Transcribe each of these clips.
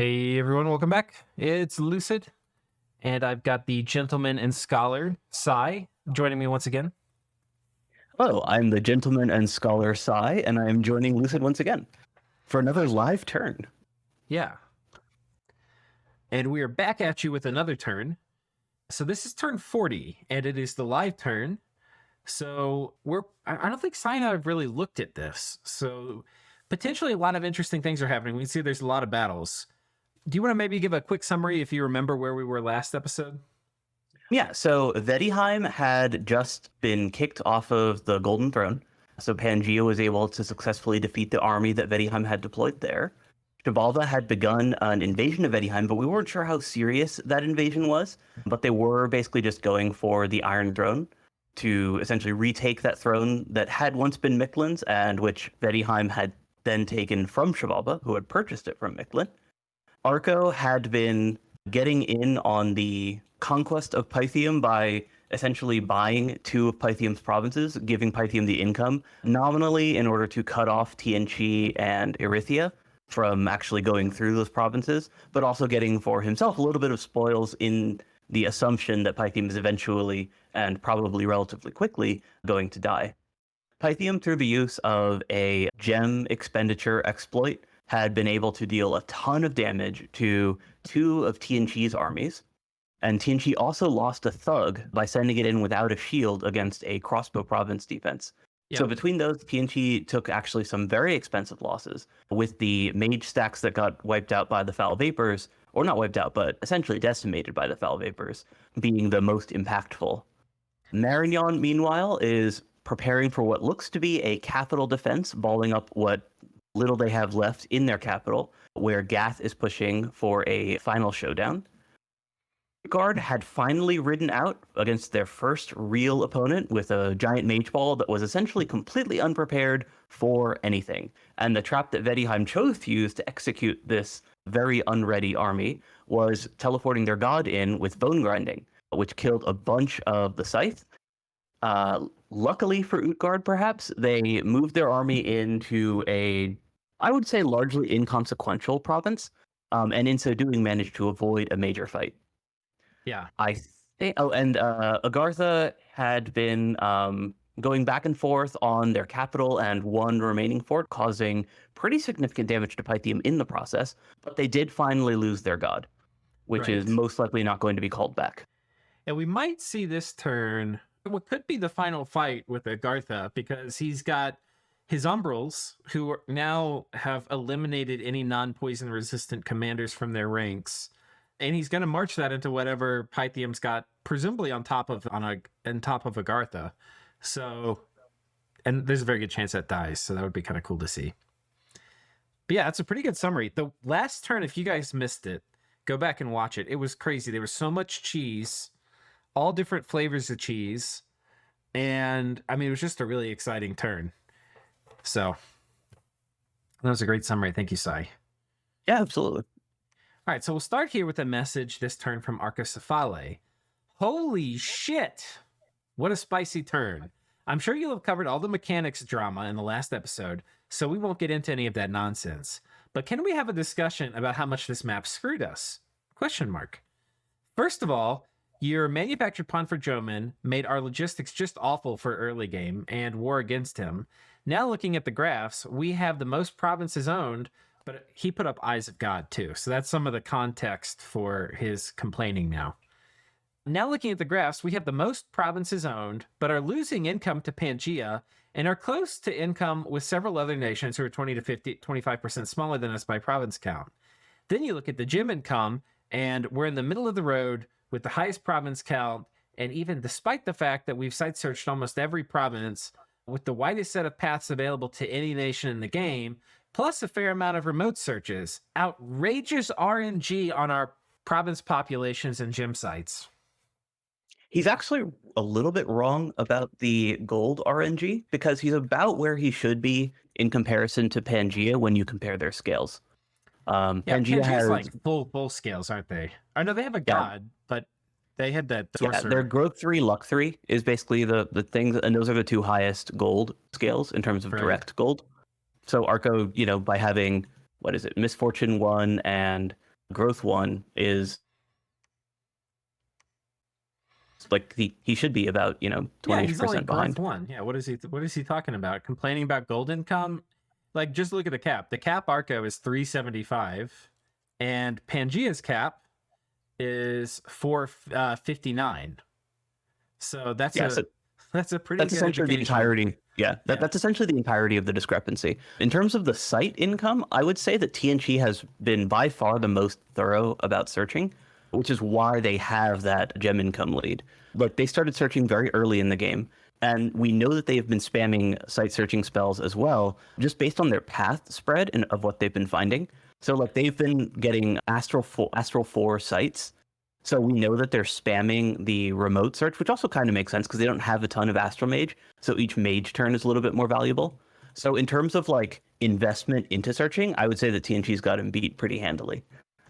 Hey everyone, welcome back. It's Lucid, and I've got the gentleman and scholar, Sai, joining me once again. Hello, I'm the gentleman and scholar Sai, and I am joining Lucid once again for another live turn. Yeah. And we are back at you with another turn. So this is turn 40, and it is the live turn. So I don't think Sai and I have really looked at this. So potentially a lot of interesting things are happening. We can see there's a lot of battles. Do you want to maybe give a quick summary if you remember where we were last episode? Yeah, so Vedheim had just been kicked off of the Golden Throne, so Pangaea was able to successfully defeat the army that Vedheim had deployed there. Xibalba had begun an invasion of Vedheim, but we weren't sure how serious that invasion was, but they were basically just going for the Iron Throne to essentially retake that throne that had once been Miklin's, and which Vedheim had then taken from Xibalba, who had purchased it from Miklin. Arco had been getting in on the conquest of Pythium by essentially buying two of Pythium's provinces, giving Pythium the income nominally in order to cut off Tianchi and Erytheia from actually going through those provinces, but also getting for himself a little bit of spoils in the assumption that Pythium is eventually, and probably relatively quickly, going to die. Pythium, through the use of a gem expenditure exploit, had been able to deal a ton of damage to two of Tianqi's armies. And Tianqi also lost a thug by sending it in without a shield against a crossbow province defense. Yep. So between those, Tianqi took actually some very expensive losses, with the mage stacks that got wiped out by the Foul Vapors, or not wiped out, but essentially decimated by the Foul Vapors, being the most impactful. Marignon, meanwhile, is preparing for what looks to be a capital defense, balling up what little they have left in their capital, where Gath is pushing for a final showdown. Guard had finally ridden out against their first real opponent with a giant mage ball that was essentially completely unprepared for anything. And the trap that Vedheim chose to use to execute this very unready army was teleporting their god in with bone grinding, which killed a bunch of the scythe. Luckily for Utgard, perhaps, they moved their army into a, I would say, largely inconsequential province, and in so doing managed to avoid a major fight. Yeah. I think. Oh, and Agartha had been going back and forth on their capital and one remaining fort, causing pretty significant damage to Pythium in the process. But they did finally lose their god, which is most likely not going to be called back. And we might see this turn what could be the final fight with Agartha, because he's got his Umbrals, who now have eliminated any non-poison resistant commanders from their ranks. And he's going to march that into whatever Pythium's got, presumably on top of Agartha. So, and there's a very good chance that dies, so that would be kind of cool to see. But yeah, it's a pretty good summary. The last turn, if you guys missed it, go back and watch it. It was crazy. There was so much cheese, all different flavors of cheese, and I mean, it was just a really exciting turn. So that was a great summary. Thank you, Sai. Yeah, absolutely. All right, so we'll start here with a message this turn from Arco. Holy shit! What a spicy turn. I'm sure you'll have covered all the mechanics drama in the last episode, so we won't get into any of that nonsense. But can we have a discussion about how much this map screwed us? Question mark. First of all, your manufactured pawn for Joman made our logistics just awful for early game and war against him. Now looking at the graphs, we have the most provinces owned, but he put up Eyes of God too. So that's some of the context for his complaining now. Now looking at the graphs, we have the most provinces owned, but are losing income to Pangaea and are close to income with several other nations who are 20 to 25% smaller than us by province count. Then you look at the gym income, and we're in the middle of the road with the highest province count, and even despite the fact that we've site searched almost every province with the widest set of paths available to any nation in the game, plus a fair amount of remote searches. Outrageous RNG on our province populations and gym sites. He's actually a little bit wrong about the gold RNG, because he's about where he should be in comparison to Pangaea when you compare their scales. Pangaea has like full scales, aren't they? I know they have a god, but they had that sorcerer. Yeah, their growth 3, luck 3 is basically the things, and those are the two highest gold scales in terms of direct gold. So Arco, by having, misfortune 1 and growth 1 is like he should be about, you know, Yeah, he's only 20% growth behind. 1. Yeah, what is he talking about? Complaining about gold income? Like, just look at the cap. The cap Arco is 375, and Pangea's cap is 459. So that's Yeah, so that's a pretty that's good essentially the indication. entirety. Yeah, Yeah. that's essentially the entirety of the discrepancy. In terms of the site income, I would say that TNG has been by far the most thorough about searching, which is why they have that gem income lead. Like, they started searching very early in the game, and we know that they've been spamming site searching spells as well, just based on their path spread and of what they've been finding. So like, they've been getting Astral 4 sites. So we know that they're spamming the remote search, which also kind of makes sense because they don't have a ton of Astral Mage. So each mage turn is a little bit more valuable. So in terms of like investment into searching, I would say that TNG's got him beat pretty handily.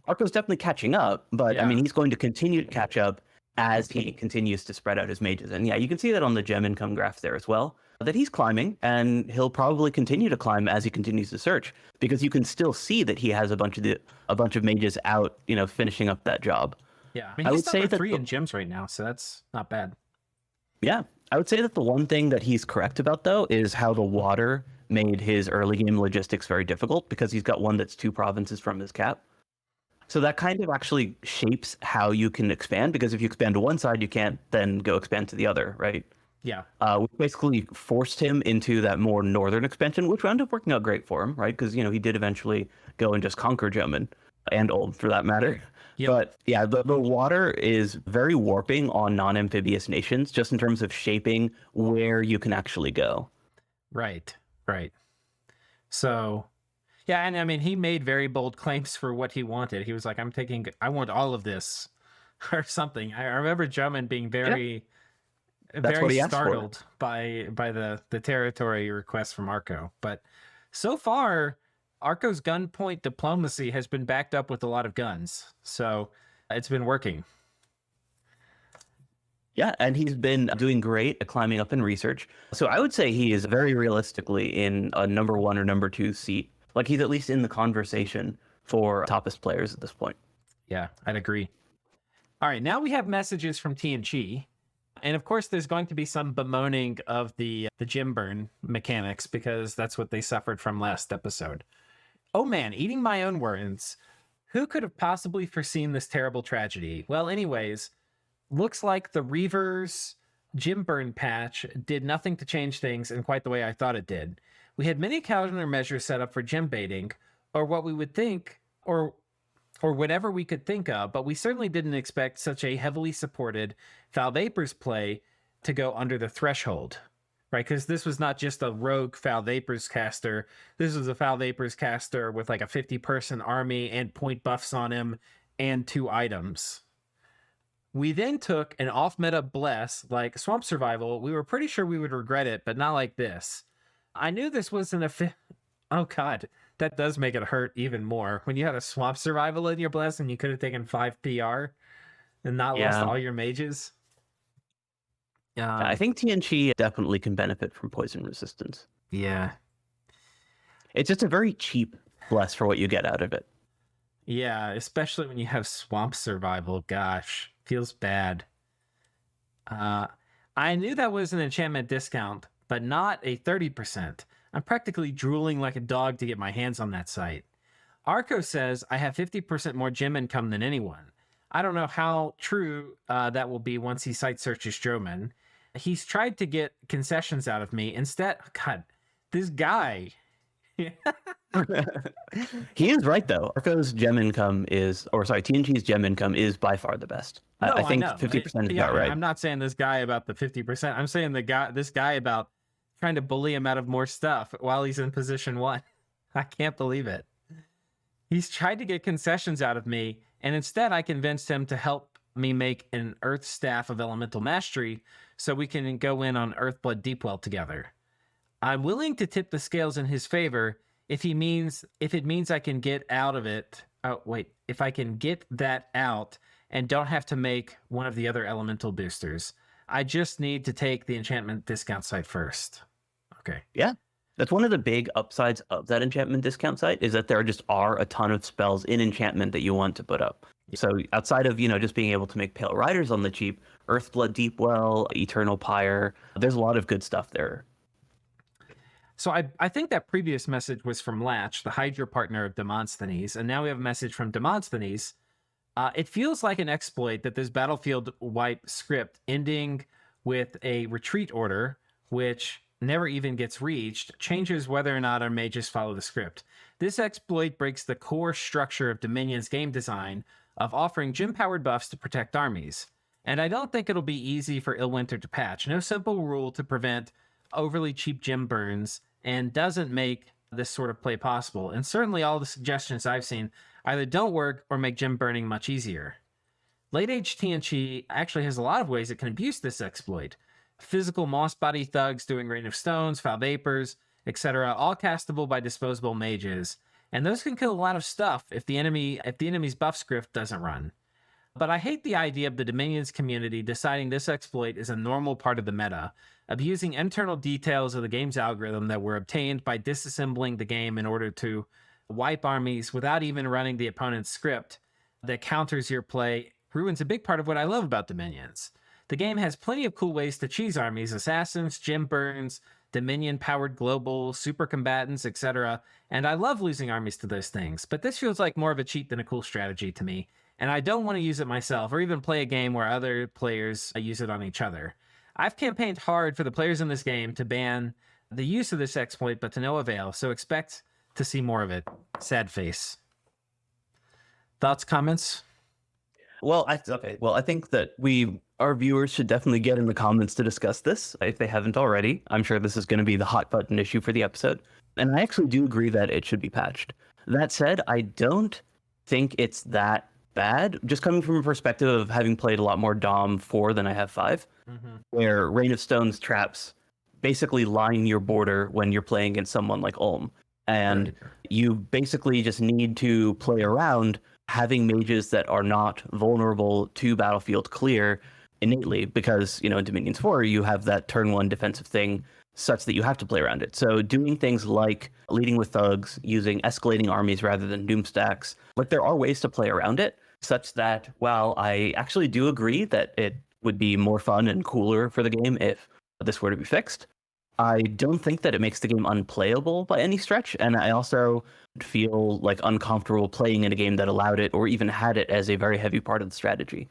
Arco's definitely catching up, but I Yeah. mean, he's going to continue to catch up as he continues to spread out his mages. And yeah, you can see that on the gem income graph there as well, that he's climbing, and he'll probably continue to climb as he continues to search, because you can still see that he has a bunch of mages out, you know, finishing up that job. Yeah. I mean, I he's would say number that 3 in gems right now, so that's not bad. Yeah, I would say that the one thing that he's correct about, though, is how the water made his early game logistics very difficult, because he's got one that's 2 provinces from his cap. So that kind of actually shapes how you can expand, because if you expand to one side, you can't then go expand to the other, right? Yeah. We basically forced him into that more northern expansion, which wound up working out great for him, right? Because, you know, he did eventually go and just conquer German and Ulm, for that matter. Yep. But yeah, the water is very warping on non-amphibious nations, just in terms of shaping where you can actually go. Right. So, yeah, and I mean, he made very bold claims for what he wanted. He was like, I want all of this or something. I remember Drummond being very That's what he asked for. startled by the territory request from Arco. But so far, Arco's gunpoint diplomacy has been backed up with a lot of guns. So it's been working. Yeah, and he's been doing great at climbing up in research. So I would say he is very realistically in a number 1 or number 2 seat. Like, he's at least in the conversation for toppest players at this point. Yeah, I'd agree. All right, now we have messages from TNG. And of course, there's going to be some bemoaning of the gym burn mechanics, because that's what they suffered from last episode. Oh man, eating my own words. Who could have possibly foreseen this terrible tragedy? Well, anyways, looks like the Reavers gym burn patch did nothing to change things in quite the way I thought it did. We had many countermeasures set up for gym baiting, or what we would think, or whatever we could think of, but we certainly didn't expect such a heavily supported Foul Vapors play to go under the threshold, right? Because this was not just a rogue Foul Vapors caster. This was a Foul Vapors caster with like a 50-person army and point buffs on him and 2 items. We then took an off-meta bless like Swamp Survival. We were pretty sure we would regret it, but not like this. I knew this wasn't a... Oh god, that does make it hurt even more. When you had a Swamp Survival in your bless and you could have taken 5 PR and not lost all your mages. I think TNG definitely can benefit from poison resistance. Yeah. It's just a very cheap bless for what you get out of it. Yeah, especially when you have Swamp Survival. Gosh, feels bad. I knew that was an enchantment discount, but not a 30%. I'm practically drooling like a dog to get my hands on that site. Arco says I have 50% more gem income than anyone. I don't know how true that will be once he site searches Stroman. He's tried to get concessions out of me. Instead, God, this guy. He is right, though. Arco's gem income TNG's gem income is by far the best. No, I think 50% is about right. I'm not saying this guy about the 50%. I'm saying this guy about trying to bully him out of more stuff while he's in position 1. I can't believe it. He's tried to get concessions out of me, and instead I convinced him to help me make an Earth Staff of Elemental Mastery so we can go in on Earthblood Deepwell together. I'm willing to tip the scales in his favor if it means I can get out of it. Oh, wait. If I can get that out and don't have to make one of the other elemental boosters. I just need to take the enchantment discount site first. Okay. Yeah. That's one of the big upsides of that enchantment discount site, is that there just are a ton of spells in enchantment that you want to put up. So outside of, just being able to make Pale Riders on the cheap, Earthblood Deepwell, Eternal Pyre, there's a lot of good stuff there. So I think that previous message was from Latch, the Hydra partner of Demosthenes, and now we have a message from Demosthenes. It feels like an exploit that this battlefield wipe script ending with a retreat order, which never even gets reached, changes whether or not our mages follow the script. This exploit breaks the core structure of Dominion's game design of offering gym-powered buffs to protect armies. And I don't think it'll be easy for Illwinter to patch. No simple rule to prevent overly cheap gym burns, and doesn't make this sort of play possible. And certainly all the suggestions I've seen either don't work or make gym burning much easier. Late age TNG actually has a lot of ways it can abuse this exploit. Physical moss body thugs doing Rain of Stones, Foul Vapors, etc., all castable by disposable mages. And those can kill a lot of stuff if the enemy's buff script doesn't run. But I hate the idea of the Dominion's community deciding this exploit is a normal part of the meta, abusing internal details of the game's algorithm that were obtained by disassembling the game in order to wipe armies without even running the opponent's script that counters your play, ruins a big part of what I love about Dominions. The game has plenty of cool ways to cheese armies, assassins, gym burns, Dominion-powered global, super combatants, etc., and I love losing armies to those things, but this feels like more of a cheat than a cool strategy to me, and I don't want to use it myself or even play a game where other players use it on each other. I've campaigned hard for the players in this game to ban the use of this exploit, but to no avail, so expect to see more of it. Sad face. Thoughts, comments? Well, I think that our viewers should definitely get in the comments to discuss this if they haven't already. I'm sure this is going to be the hot button issue for the episode, and I actually do agree that it should be patched. That said, I don't think it's that bad, just coming from a perspective of having played a lot more Dom 4 than I have 5, where Rain of Stones traps basically line your border when you're playing against someone like Ulm. And you basically just need to play around having mages that are not vulnerable to battlefield clear innately, because, in Dominions 4, you have that turn 1 defensive thing such that you have to play around it. So doing things like leading with thugs, using escalating armies rather than doom stacks, there are ways to play around it, such that while I actually do agree that it would be more fun and cooler for the game if this were to be fixed, I don't think that it makes the game unplayable by any stretch, and I also feel uncomfortable playing in a game that allowed it or even had it as a very heavy part of the strategy.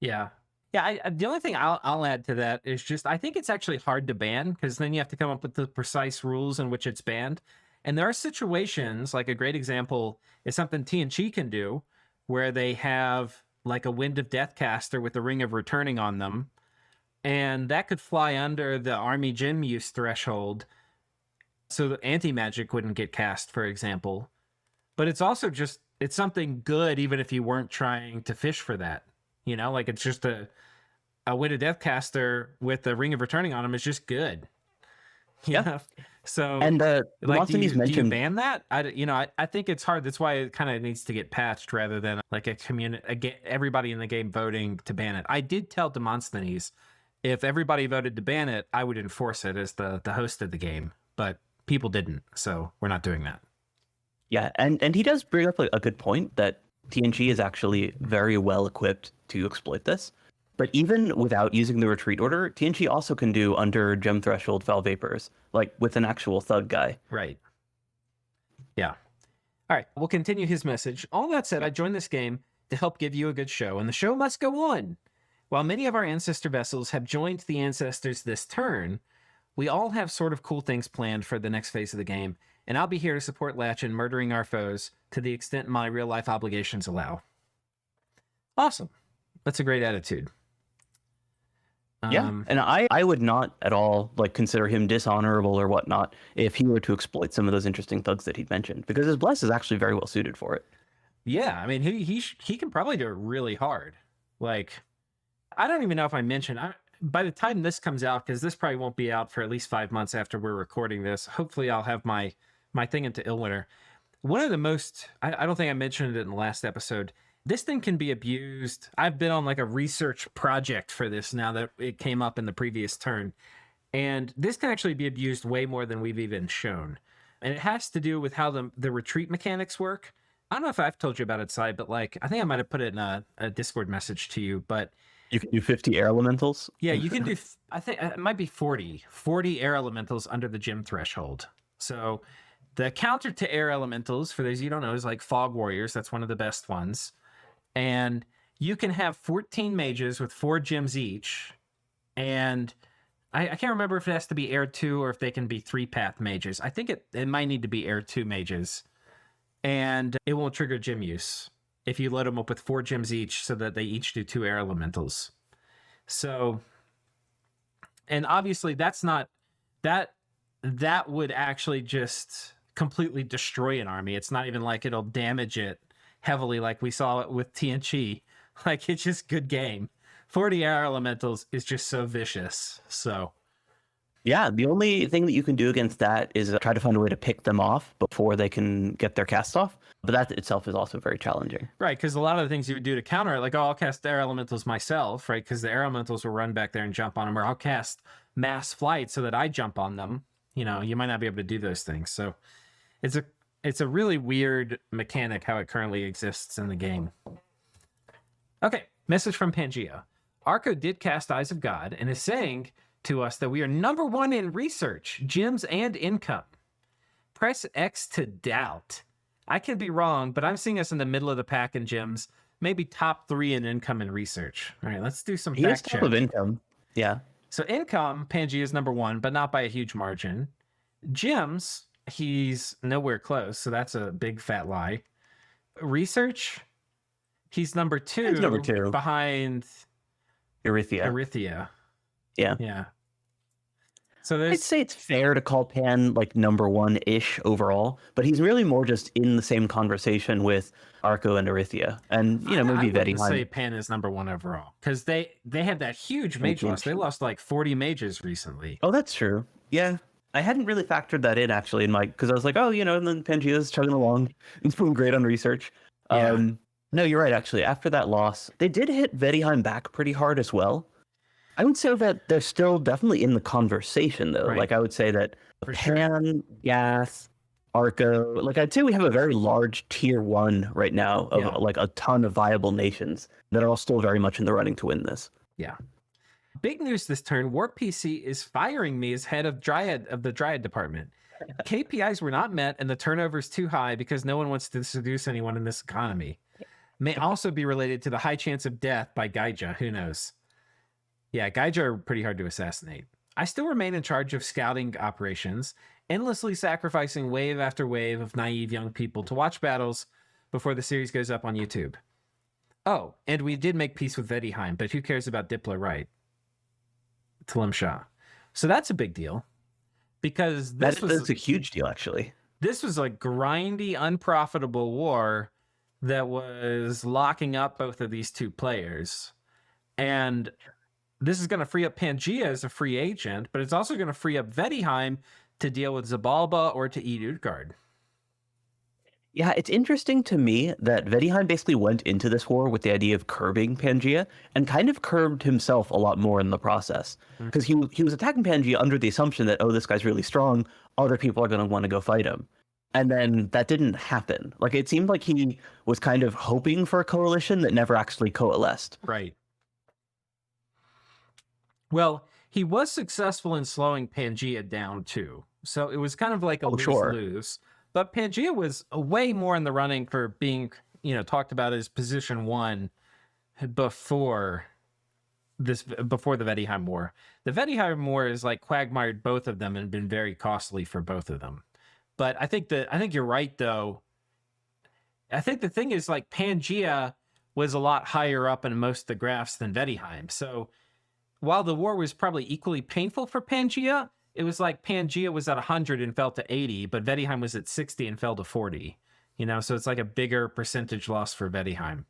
Yeah. Yeah, the only thing I'll add to that is just I think it's actually hard to ban, because then you have to come up with the precise rules in which it's banned. And there are situations, like a great example is something TNG can do, where they have a Wind of Death caster with the Ring of Returning on them, and that could fly under the army gym use threshold, so the anti-magic wouldn't get cast, for example. But it's also just, it's something good even if you weren't trying to fish for that. It's just a Wind of Death caster with the Ring of Returning on him is just good. Yeah. So, and do you mentioned, ban that? I think it's hard. That's why it kind of needs to get patched rather than everybody in the game voting to ban it. I did tell Demosthenes if everybody voted to ban it, I would enforce it as the host of the game, but people didn't, so we're not doing that. Yeah, and he does bring up a good point that TNG is actually very well equipped to exploit this. But even without using the retreat order, TNG also can do under gem threshold Foul Vapors, with an actual thug guy. Right. Yeah. All right, we'll continue his message. All that said, I joined this game to help give you a good show, and the show must go on. While many of our ancestor vessels have joined the ancestors this turn, we all have sort of cool things planned for the next phase of the game, and I'll be here to support Latch in murdering our foes to the extent my real-life obligations allow. Awesome. That's a great attitude. Yeah, and I would not at all consider him dishonorable or whatnot if he were to exploit some of those interesting thugs that he'd mentioned, because his bless is actually very well suited for it. Yeah, I mean, he can probably do it really hard. I don't even know if I mentioned, by the time this comes out, because this probably won't be out for at least 5 months after we're recording this, hopefully I'll have my thing into Illwinter. One of the most, I don't think I mentioned it in the last episode, this thing can be abused. I've been on a research project for this now that it came up in the previous turn. And this can actually be abused way more than we've even shown. And it has to do with how the retreat mechanics work. I don't know if I've told you about it, Sai, but like I think I might have put it in a Discord message to you. But You can do 50 air elementals. yeah, you can do. I think it might be 40 air elementals under the gym threshold. So the counter to air elementals, for those you don't know, is like Fog Warriors. That's one of the best ones. And you can have 14 mages with 4 gems each. And I can't remember if it has to be Air 2 or if they can be 3-path mages. I think it might need to be Air 2 mages. And it won't trigger gem use if you load them up with 4 gems each so that they each do 2 air elementals. So, and obviously that's not, that would actually just completely destroy an army. It's not even like it'll damage it heavily like we saw it with TNG. Like, it's just good game. 40 air elementals is just so vicious. So Yeah, the only thing that you can do against that is try to find a way to pick them off before they can get their cast off. But that itself is also very challenging. right, because a lot of the things you would do to counter it, like, oh, I'll cast air elementals myself, right? Because the air elementals will run back there and jump on them, or I'll cast mass flight so that I jump on them. You know, you might not be able to do those things. So it's a really weird mechanic how it currently exists in the game. Okay, message from Pangea. Arco did cast Eyes of God and is saying to us that we are number 1 in research, gems, and income. Press X to doubt. I could be wrong, but I'm seeing us in the middle of the pack in gems, maybe top 3 in income and research. All right, let's do some He is fact top check. of income. Yeah. So income, Pangea is number 1, but not by a huge margin. Gems, he's nowhere close, so that's a big fat lie. Research, he's number 2. He's number 2. Behind Erytheia. Yeah. Yeah. So I'd there's say it's fair to call Pan like number 1-ish overall, but he's really more just in the same conversation with Arco and Erytheia. And, you know, I maybe wouldn't Vetti. say Pan is number 1 overall because they had that huge mage loss. They lost like 40 mages recently. Oh, that's true. Yeah. I hadn't really factored that in actually in my, because I was like, oh, you know, and then Pangea's chugging along. It's doing great on research. Yeah. No, you're right. Actually, after that loss, they did hit Vettiheim back pretty hard as well. I would say that they're still definitely in the conversation, though. Right. Like, I would say that For sure. Pan, Gath, Arco, like, I'd say we have a very large tier 1 right now of Yeah. like a ton of viable nations that are all still very much in the running to win this. Yeah. Big news this turn. Warp PC is firing me as head of the Dryad department. KPIs were not met and the turnover is too high because no one wants to seduce anyone in this economy. May also be related to the high chance of death by Gaija. Who knows? Yeah, Gaija are pretty hard to assassinate. I still remain in charge of scouting operations, endlessly sacrificing wave after wave of naive young people to watch battles before the series goes up on YouTube. Oh, and we did make peace with Vettiheim, but who cares about Diplo, right? Talim Shah. So that's a big deal because That's a huge deal, actually. this was a grindy, unprofitable war that was locking up both of these two players. And this is going to free up Pangea as a free agent, but it's also going to free up Vettiheim to deal with Xibalba or to eat Utgard. Yeah, it's interesting to me that Vettiheim basically went into this war with the idea of curbing Pangea and kind of curbed himself a lot more in the process. Because he was attacking Pangea under the assumption that, oh, this guy's really strong, other people are going to want to go fight him. And then that didn't happen. Like, it seemed like he was kind of hoping for a coalition that never actually coalesced. Right. Well, he was successful in slowing Pangea down too. So it was kind of like a lose-lose. But Pangea was way more in the running for being, talked about as position 1 before the Vettiheim War. The Vettiheim War is like quagmired both of them and been very costly for both of them. But I think you're right though. I think the thing is like Pangea was a lot higher up in most of the graphs than Vettiheim. So while the war was probably equally painful for Pangea, it was like Pangea was at 100 and fell to 80, but Vettiheim was at 60 and fell to 40. So it's like a bigger percentage loss for Vettiheim.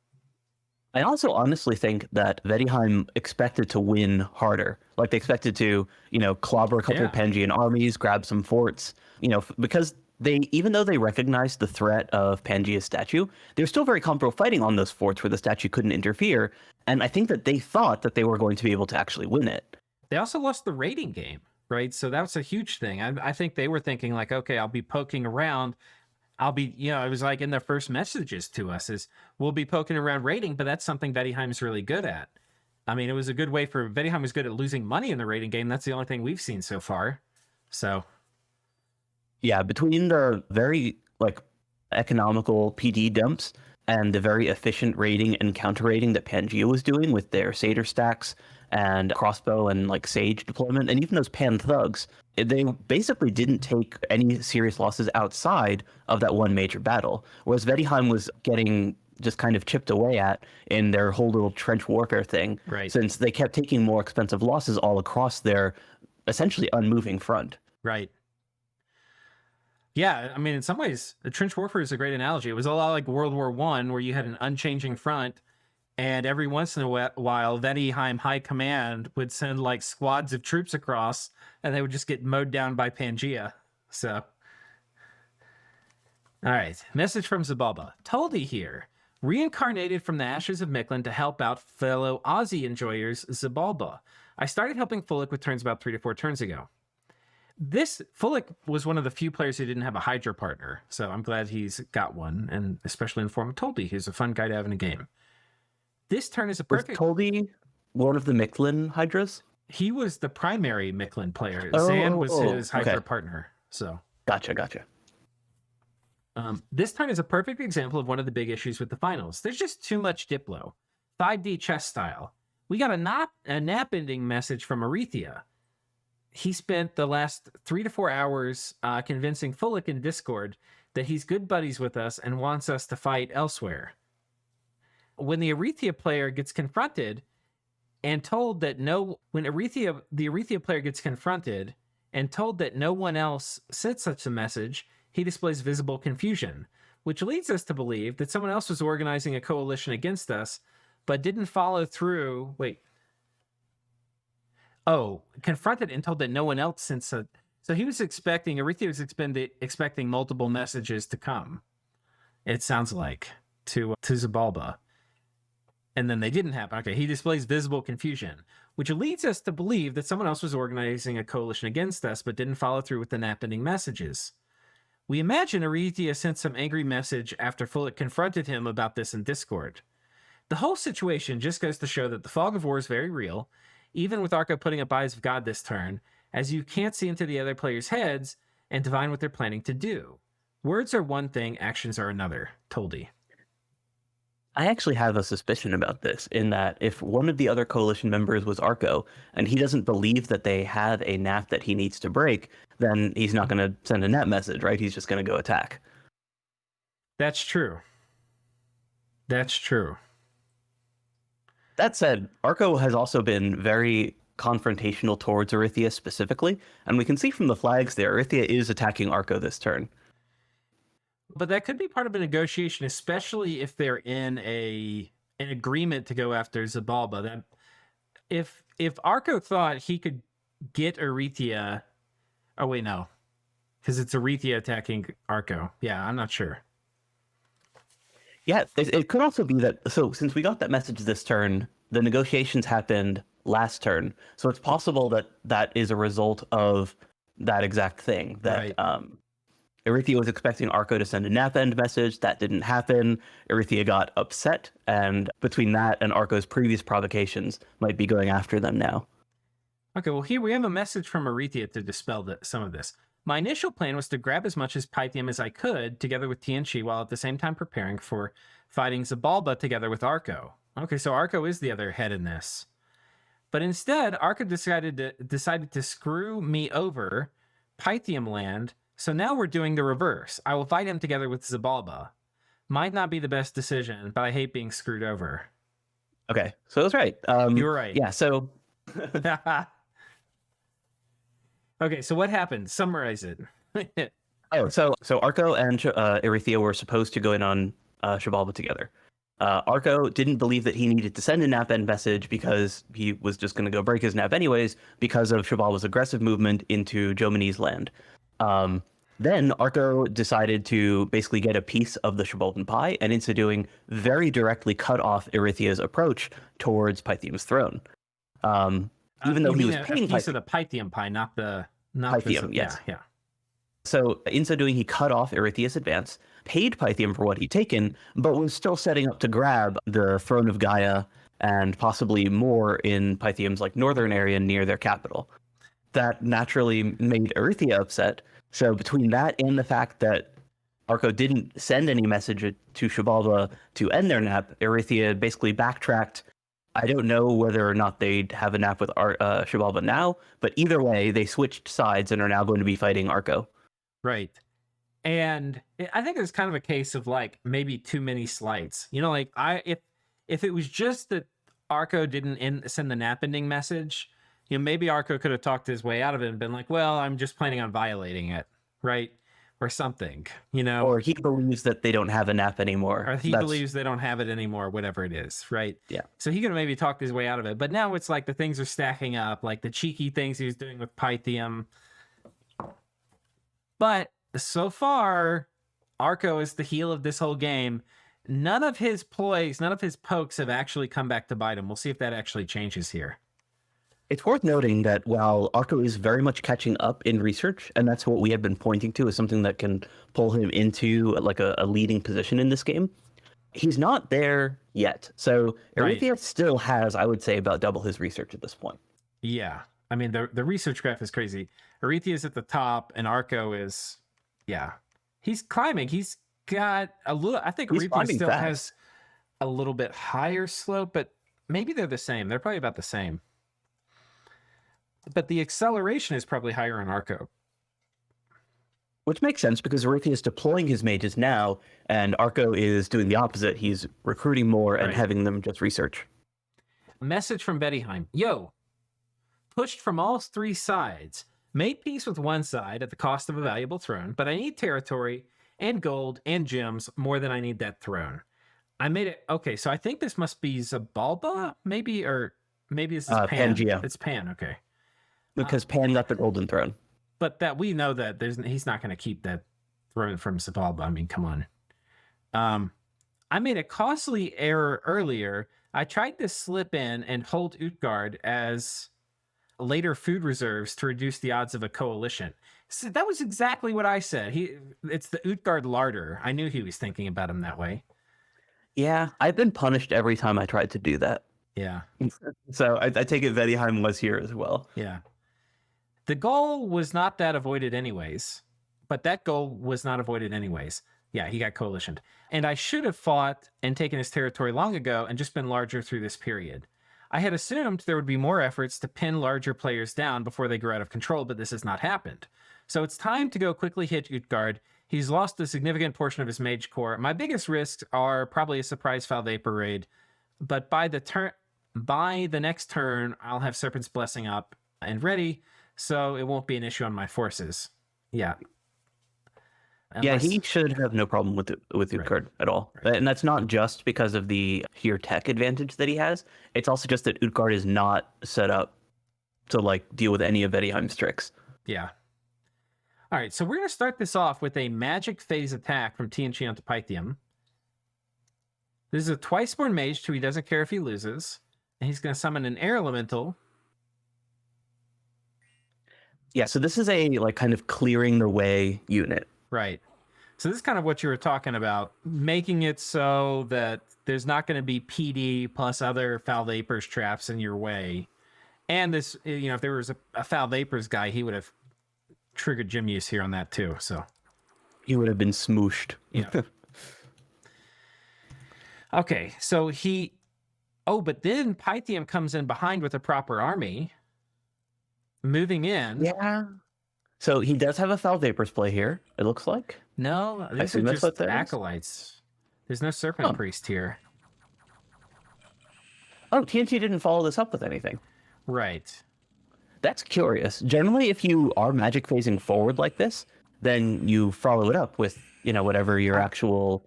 I also honestly think that Vettiheim expected to win harder. Like, they expected to, clobber a couple of Pangean armies, grab some forts, because even though they recognized the threat of Pangea's statue, they were still very comfortable fighting on those forts where the statue couldn't interfere. And I think that they thought that they were going to be able to actually win it. They also lost the raiding game, right? So that was a huge thing. I think they were thinking like, okay, I'll be poking around. I'll be, it was like in their first messages to us is we'll be poking around raiding, but that's something Vettiheim's really good at. I mean, it was a good way for Vettiheim was good at losing money in the raiding game. That's the only thing we've seen so far. So, yeah, between the very like economical PD dumps and the very efficient raiding and counter raiding that Pangea was doing with their satyr stacks and crossbow and like sage deployment, and even those pan thugs, they basically didn't take any serious losses outside of that one major battle. Whereas Vettiheim was getting just kind of chipped away at in their whole little trench warfare thing, right. Since they kept taking more expensive losses all across their essentially unmoving front. Right. Yeah, I mean, in some ways, the trench warfare is a great analogy. It was a lot like World War I, where you had an unchanging front, and every once in a while, Vettiheim High Command would send like squads of troops across, and they would just get mowed down by Pangea. So, all right, message from Xibalba. Toldi here, reincarnated from the ashes of Mictlan to help out fellow Aussie enjoyers, Xibalba. I started helping Fulik with turns about 3 to 4 turns ago. This Fulik was one of the few players who didn't have a Hydra partner, so I'm glad he's got one, and especially in the form of Toldi, who's a fun guy to have in a game. This turn is a perfect. Was Toldi one of the Mictlan Hydras? He was the primary Mictlan player. Oh, Zan was his Hydra okay. partner. So Gotcha. This turn is a perfect example of one of the big issues with the finals. There's just too much Diplo, 5D chess style. We got a nap ending message from Erytheia. He spent the last 3 to 4 hours convincing Fulik in Discord that he's good buddies with us and wants us to fight elsewhere. When the Erytheia player gets confronted and told that the Erytheia player gets confronted and told that no one else said such a message, he displays visible confusion, which leads us to believe that someone else was organizing a coalition against us, but didn't follow through. Confronted and told that no one else since. So he was expecting, Erytheia was expecting multiple messages to come, it sounds like, to Xibalba. And then they didn't happen. Okay, he displays visible confusion, which leads us to believe that someone else was organizing a coalition against us, but didn't follow through with the nap-ending messages. We imagine Erytheia sent some angry message after Fulik confronted him about this in Discord. The whole situation just goes to show that the fog of war is very real, even with Arco putting up Eyes of God this turn, as you can't see into the other players' heads and divine what they're planning to do. Words are one thing, actions are another. Toldi. I actually have a suspicion about this, in that if one of the other coalition members was Arco, and he doesn't believe that they have a nap that he needs to break, then he's not going to send a nap message, right? He's just going to go attack. That's true. That said, Arco has also been very confrontational towards Erytheia specifically, and we can see from the flags there, Erytheia is attacking Arco this turn. But that could be part of a negotiation, especially if they're in an agreement to go after Xibalba. That if Arco thought he could get Erytheia, oh wait, no, because it's Erytheia attacking Arco. Yeah, I'm not sure. Yeah, it could also be that. So since we got that message this turn, the negotiations happened last turn. So it's possible that that is a result of that exact thing. That right. Erytheia was expecting Arco to send a nap end message. That didn't happen. Erytheia got upset, and between that and Arco's previous provocations, might be going after them now. Okay, well, here we have a message from Erytheia to dispel some of this. My initial plan was to grab as much as Pythium as I could, together with Tianchi, while at the same time preparing for fighting Xibalba together with Arco. Okay, so Arco is the other head in this. But instead, Arco decided to screw me over Pythium land. So now we're doing the reverse. I will fight him together with Xibalba. Might not be the best decision, but I hate being screwed over. Okay, so that's right. You were right. Yeah, so... Okay, so what happened? Summarize it. So Arco and Erytheia were supposed to go in on Xibalba together. Arco didn't believe that he needed to send a nap end message because he was just going to go break his nap anyways because of Xibalba's aggressive movement into Jomini's land. Then Arco decided to basically get a piece of the Xibalban pie, and in so doing, very directly cut off Erytheia's approach towards Pythium's throne. even though you he mean was a paying piece of Pythium. the Pythium pie, not the Pythium, yes. Yeah. So in so doing, he cut off Erytheia's advance, paid Pythium for what he'd taken, but was still setting up to grab the throne of Gaia and possibly more in Pythium's like northern area near their capital. That naturally made Erytheia upset. So between that and the fact that Arco didn't send any message to Xibalba to end their nap, Erytheia basically backtracked. I don't know whether or not they'd have a nap with Xibalba now, but either way, they switched sides and are now going to be fighting Arco. Right. And I think it's kind of a case of like maybe too many slights. You know, like if it was just that Arco didn't send the nap ending message, you know, maybe Arco could have talked his way out of it and been like, well, I'm just planning on violating it, right? Or something, you know? Or he believes that they don't have a nap anymore. Or he believes they don't have it anymore, whatever it is, right? Yeah. So he could have maybe talked his way out of it. But now it's like the things are stacking up, like the cheeky things he was doing with Pythium. But so far, Arco is the heel of this whole game. None of his ploys, none of his pokes have actually come back to bite him. We'll see if that actually changes here. It's worth noting that while Arco is very much catching up in research, and that's what we have been pointing to as something that can pull him into like a leading position in this game, he's not there yet. So Erytheia still has, I would say, about double his research at this point. Yeah. I mean, the research graph is crazy. Erytheia is at the top, and Arco is, yeah. He's climbing. He's got a little, I think Erytheia still has a little bit higher slope, but maybe they're the same. They're probably about the same. But the acceleration is probably higher on Arco. Which makes sense because Erytheia is deploying his mages now, and Arco is doing the opposite. He's recruiting more and having them just research. Message from Bettyheim. Yo, pushed from all three sides. Made peace with one side at the cost of a valuable throne, but I need territory and gold and gems more than I need that throne. I made it. Okay, so I think this must be Xibalba, maybe, or maybe this is Pan. Pangea. It's Pan, okay. Because Pan got the golden throne. But that we know that he's not going to keep that throne from Xibalba. I mean, come on. I made a costly error earlier. I tried to slip in and hold Utgard as later food reserves to reduce the odds of a coalition. So that was exactly what I said. It's the Utgard larder. I knew he was thinking about him that way. Yeah, I've been punished every time I tried to do that. Yeah. So I take it Bettyheim was here as well. Yeah. The goal was not that avoided anyways, but that goal was not avoided anyways. Yeah, he got coalitioned. And I should have fought and taken his territory long ago and just been larger through this period. I had assumed there would be more efforts to pin larger players down before they grew out of control, but this has not happened. So it's time to go quickly hit Utgard. He's lost a significant portion of his mage core. My biggest risks are probably a surprise Foul Vapor raid, but by the next turn, I'll have Serpent's Blessing up and ready, so it won't be an issue on my forces. Yeah. Yeah, he should have no problem with Utgard at all. Right. And that's not just because of the sheer tech advantage that he has. It's also just that Utgard is not set up to like deal with any of Bettyheim's tricks. Yeah. All right, so we're going to start this off with a magic phase attack from TNG onto Pythium. This is a twice-born mage, who he doesn't care if he loses. And he's going to summon an air elemental. Yeah, so this is a like kind of clearing the way unit. Right. So this is kind of what you were talking about, making it so that there's not going to be PD plus other Foul Vapors traps in your way. And this, you know, if there was a Foul Vapors guy, he would have triggered gem use here on that too. So he would have been smooshed. Yeah. Okay, so but then Pythium comes in behind with a proper army, moving in. Yeah. So he does have a Foul Vapors play here, it looks like. No, these are just acolytes. There's no Serpent Priest here. Oh, TNT didn't follow this up with anything. Right. That's curious. Generally, if you are magic phasing forward like this, then you follow it up with, you know, whatever your actual...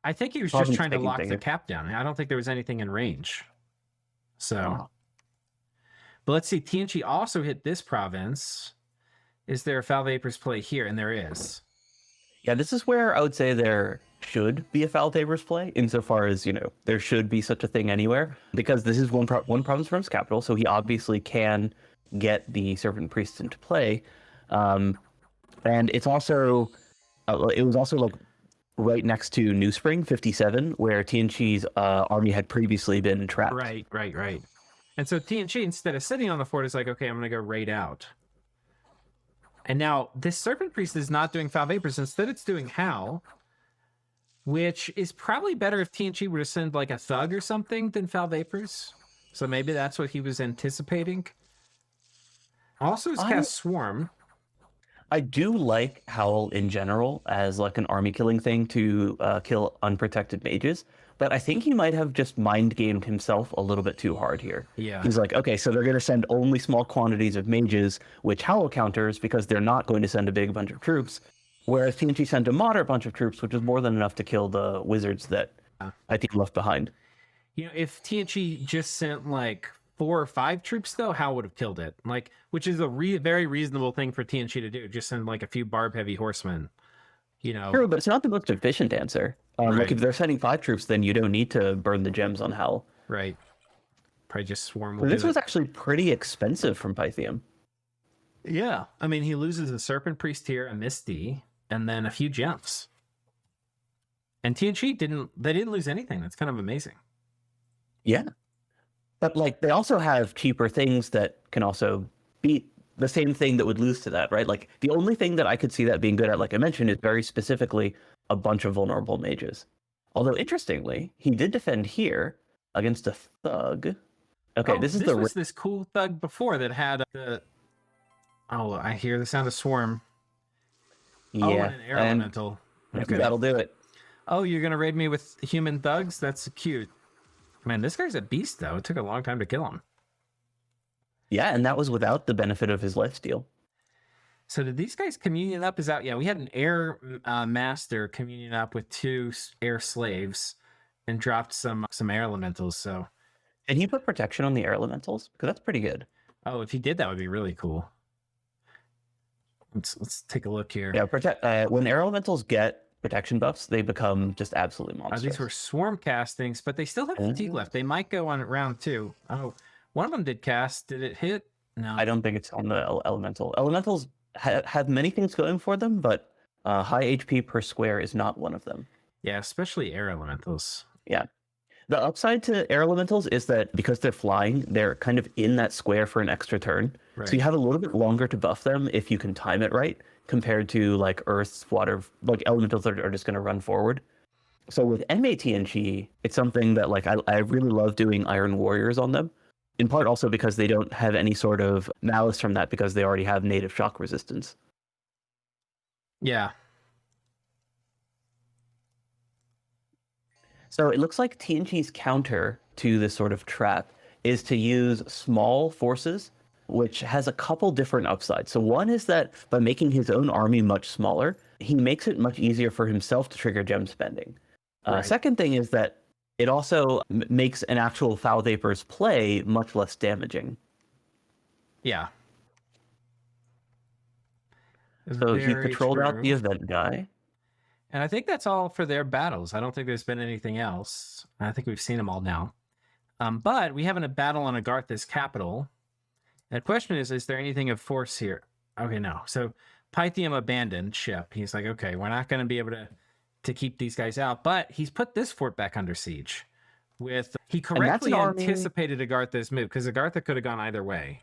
I think he was just trying to lock the cap down. I don't think there was anything in range. So... But let's see, TNG also hit this province. Is there a Foul Vapors play here? And there is. Yeah, this is where I would say there should be a foul favors play, insofar as, there should be such a thing anywhere, because this is one province from his capital, so he obviously can get the Serpent Priest into play. And it was also like right next to New Spring 57, where Tianqi's army had previously been trapped. Right. And so Tianqi, instead of sitting on the fort, is like, okay, I'm going to go raid out. And now this Serpent Priest is not doing Foul Vapors. Instead, it's doing Howl, which is probably better if Tianqi were to send like a Thug or something than Foul Vapors. So maybe that's what he was anticipating. Also, it's cast Swarm. I do like Howl in general as like an army killing thing to kill unprotected mages, but I think he might have just mind gamed himself a little bit too hard here. Yeah. He's like, okay, so they're going to send only small quantities of mages, which Howl counters because they're not going to send a big bunch of troops, whereas TNG sent a moderate bunch of troops, which is more than enough to kill the wizards that I think left behind. If TNG just sent like 4 or 5 troops, though, Howl would have killed it. Like, which is a very reasonable thing for TNG to do. Just send like a few barb heavy horsemen. True, but it's not the most efficient answer. Right. Like if they're sending 5 troops, then you don't need to burn the gems on Howl. Right. Probably just swarm. This was actually pretty expensive from Pythium. Yeah, I mean, he loses a Serpent Priest here, a Misty, and then a few gems. And TNG didn't lose anything. That's kind of amazing. Yeah. But like they also have cheaper things that can also beat the same thing that would lose to that, right? Like the only thing that I could see that being good at, like I mentioned, is very specifically a bunch of vulnerable mages. Although interestingly, he did defend here against a Thug. Okay, this was this cool Thug before that had the. Oh, I hear the sound of Swarm. Yeah, and an air elemental. Okay, that'll do it. Oh, you're gonna raid me with human thugs? That's cute. Man, this guy's a beast, though. It took a long time to kill him. Yeah, and that was without the benefit of his lifesteal. So did these guys communion up? Yeah, we had an air master communion up with 2 air slaves and dropped some air elementals. So, and he put protection on the air elementals because that's pretty good. Oh, if he did, that would be really cool. Let's take a look here. Yeah, when air elementals get protection buffs, they become just absolute monsters. These were swarm castings, but they still have fatigue left. They might go on round 2. Oh, one of them did cast. Did it hit? No. I don't think it's on the elemental. Elementals have many things going for them, but high HP per square is not one of them. Yeah, especially air elementals. Yeah. The upside to air elementals is that because they're flying, they're kind of in that square for an extra turn. Right. So you have a little bit longer to buff them if you can time it right, compared to like earth, water, like elementals that are just going to run forward. So with MATNG, it's something that like I really love doing Iron Warriors on them. In part also because they don't have any sort of malice from that because they already have native shock resistance. Yeah. So it looks like TNG's counter to this sort of trap is to use small forces, which has a couple different upsides. So one is that by making his own army much smaller, he makes it much easier for himself to trigger gem spending. Right. Second thing is that it also makes an actual Foul Vapors play much less damaging. Yeah. So he patrolled out the event guy. And I think that's all for their battles. I don't think there's been anything else. I think we've seen them all now. But we have a battle on Agartha's capital. And the question is there anything of force here? Okay, no. So Pythium abandoned ship. He's like, okay, we're not going to be able to keep these guys out. But he's put this fort back under siege. He correctly anticipated Agartha's move, because Agartha could have gone either way.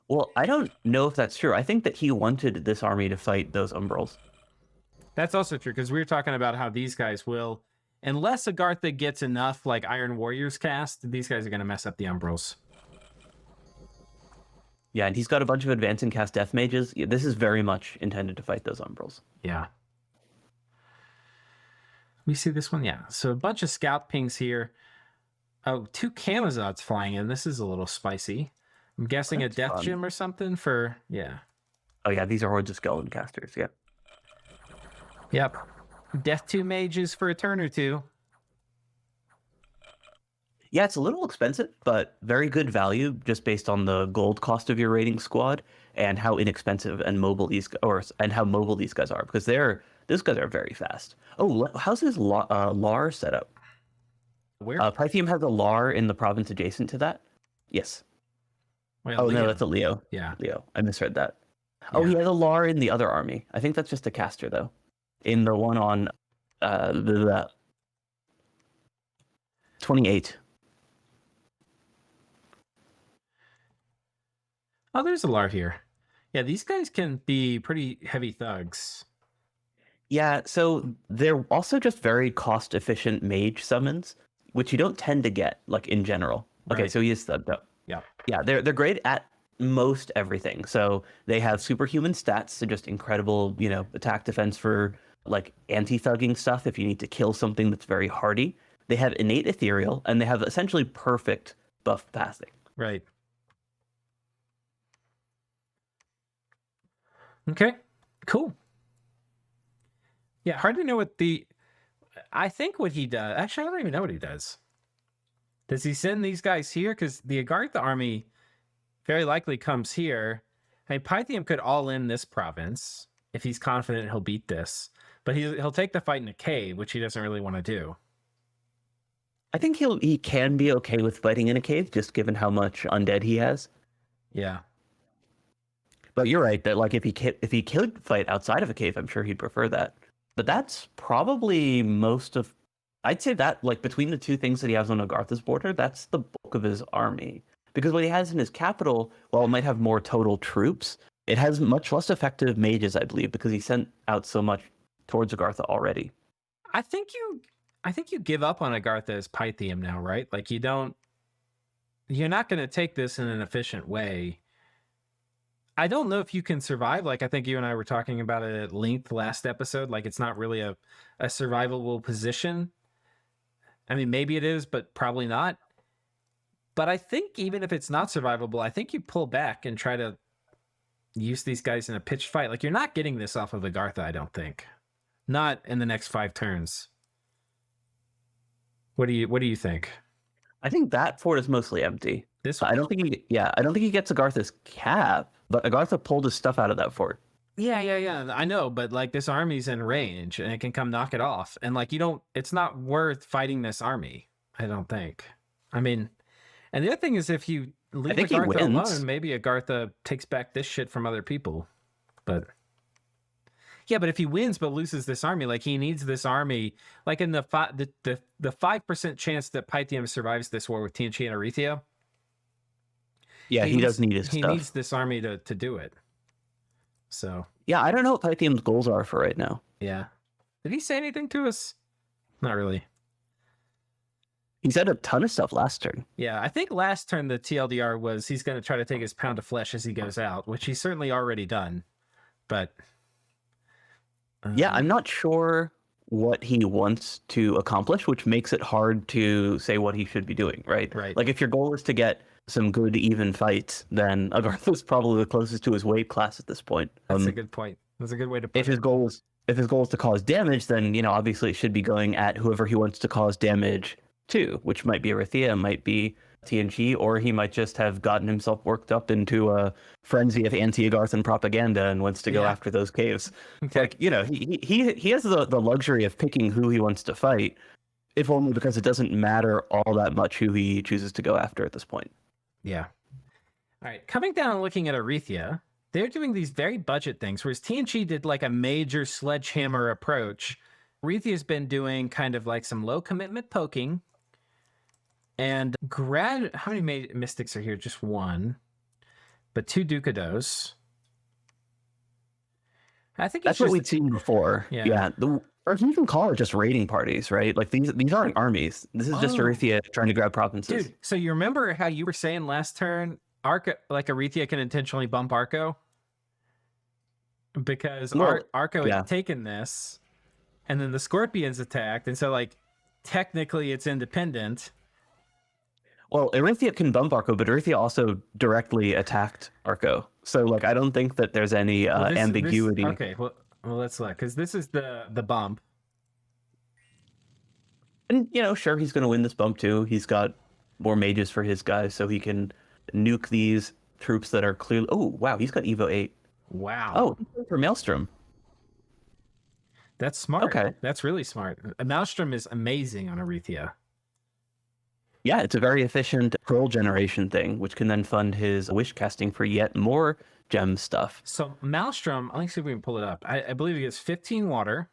Well, I don't know if that's true. I think that he wanted this army to fight those Umbrals. That's also true, because we were talking about how these guys will, unless Agartha gets enough like Iron Warriors cast, these guys are going to mess up the Umbrals. Yeah, and he's got a bunch of advance and cast death mages. Yeah, this is very much intended to fight those Umbrals. Yeah. We see this one, yeah. So a bunch of scout pings here. Oh, 2 Camazots flying in. This is a little spicy. I'm guessing that's a death gem or something for, yeah. Oh yeah, these are hordes of skeleton casters, yeah. Yep. Death 2 mages for a turn or 2. Yeah, it's a little expensive, but very good value just based on the gold cost of your raiding squad and how inexpensive and mobile these guys are, because they're Those guys are very fast. Oh, how's his Lar set up? Where? Pythium has a Lar in the province adjacent to that. Yes. Well, Oh, no, Leo. that's a Leo. Yeah. Leo. I misread that. Oh, Yeah. he has a Lar in the other army. I think that's just a caster, though. In the one on the 28. Oh, there's a Lar here. Yeah, these guys can be pretty heavy thugs. Yeah, so they're also just very cost-efficient mage summons, which you don't tend to get, like, in general. Okay, Right. so he is thugged up. Yeah. Yeah, they're great at most everything. So they have superhuman stats, so just incredible, attack defense for like anti-thugging stuff if you need to kill something that's very hardy. They have innate ethereal, and they have essentially perfect buff passing. Right. Okay. Cool. Yeah, hard to know what I think what he does. Actually, I don't even know what he does. Does he send these guys here? Because the Agartha army very likely comes here. I mean, Pythium could all in this province if he's confident he'll beat this. But he'll take the fight in a cave, which he doesn't really want to do. I think he can be okay with fighting in a cave, just given how much undead he has. Yeah. But you're right that like if he could fight outside of a cave, I'm sure he'd prefer that. But that's probably I'd say that like between the two things that he has on Agartha's border, that's the bulk of his army. Because what he has in his capital, while it might have more total troops, it has much less effective mages, I believe, because he sent out so much towards Agartha already. I think you give up on Agartha as Pythium now, right? Like you're not going to take this in an efficient way. I don't know if you can survive. Like I think you and I were talking about it at length last episode. Like it's not really a survivable position. I mean, maybe it is, but probably not. But I think even if it's not survivable, I think you pull back and try to use these guys in a pitched fight. Like you're not getting this off of Agartha, I don't think. Not in the next 5 turns. What do you think? I think that fort is mostly empty. This I don't think he gets Agartha's cap, but Agartha pulled his stuff out of that fort. Yeah. I know, but like this army's in range and it can come knock it off. And like it's not worth fighting this army, I don't think. I mean, and the other thing is if you leave Agartha alone, maybe Agartha takes back this shit from other people. But yeah, but if he wins but loses this army, like he needs this army, like in the 5% chance that Pythium survives this war with TNG and Erytheia. Yeah, he does need his stuff. He needs this army to do it. So yeah, I don't know what Pythium's goals are for right now. Yeah. Did he say anything to us? Not really. He said a ton of stuff last turn. Yeah, I think last turn the TLDR was he's going to try to take his pound of flesh as he goes out, which he's certainly already done. But yeah, I'm not sure what he wants to accomplish, which makes it hard to say what he should be doing, right? Right. Like if your goal is to get some good even fights, then Agartha's probably the closest to his weight class at this point. That's a good point. That's a good way to put it. If his goal is to cause damage, then obviously it should be going at whoever he wants to cause damage to, which might be Erytheia, might be TNG, or he might just have gotten himself worked up into a frenzy of anti-Agarthan propaganda and wants to go after those caves. Okay. Like, he has the luxury of picking who he wants to fight, if only because it doesn't matter all that much who he chooses to go after at this point. Yeah. All right. Coming down and looking at Erytheia, they're doing these very budget things, whereas TNG did like a major sledgehammer approach. Erytheia's been doing kind of like some low commitment poking. And how many mystics are here? Just 1. But 2 Ducados. I think that's what we'd seen before. Yeah. Or you can call it just raiding parties, right? Like these aren't armies. This is just Erytheia trying to grab provinces. Dude, so you remember how you were saying last turn, Arco, like Erytheia can intentionally bump Arco? Because Arco had taken this, and then the Scorpions attacked, and so like technically it's independent. Well, Erytheia can bump Arco, but Erytheia also directly attacked Arco. So like I don't think that there's any ambiguity. Okay, well let's look, because this is the bump. And sure, he's going to win this bump too. He's got more mages for his guys, so he can nuke these troops that are clearly. Oh wow, he's got Evo 8. Wow. Oh, for Maelstrom. That's smart. Okay. That's really smart. A Maelstrom is amazing on Erytheia. Yeah, it's a very efficient pearl generation thing, which can then fund his wish casting for yet more gem stuff. So Maelstrom, let me see if we can pull it up. I believe it gets 15 water.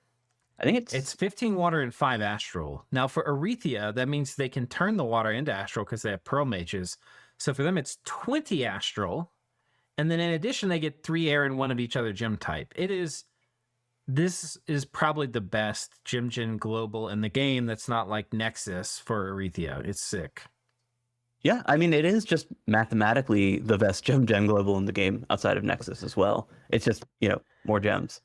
I think It's 15 water and 5 astral. Now for Erytheia, that means they can turn the water into astral because they have pearl mages. So for them, it's 20 astral. And then in addition, they get 3 air and 1 of each other gem type. This is probably the best gem gen global in the game that's not like Nexus for Erytheia. It's sick. Yeah, I mean, it is just mathematically the best gem gen global in the game outside of Nexus as well. It's just, more gems.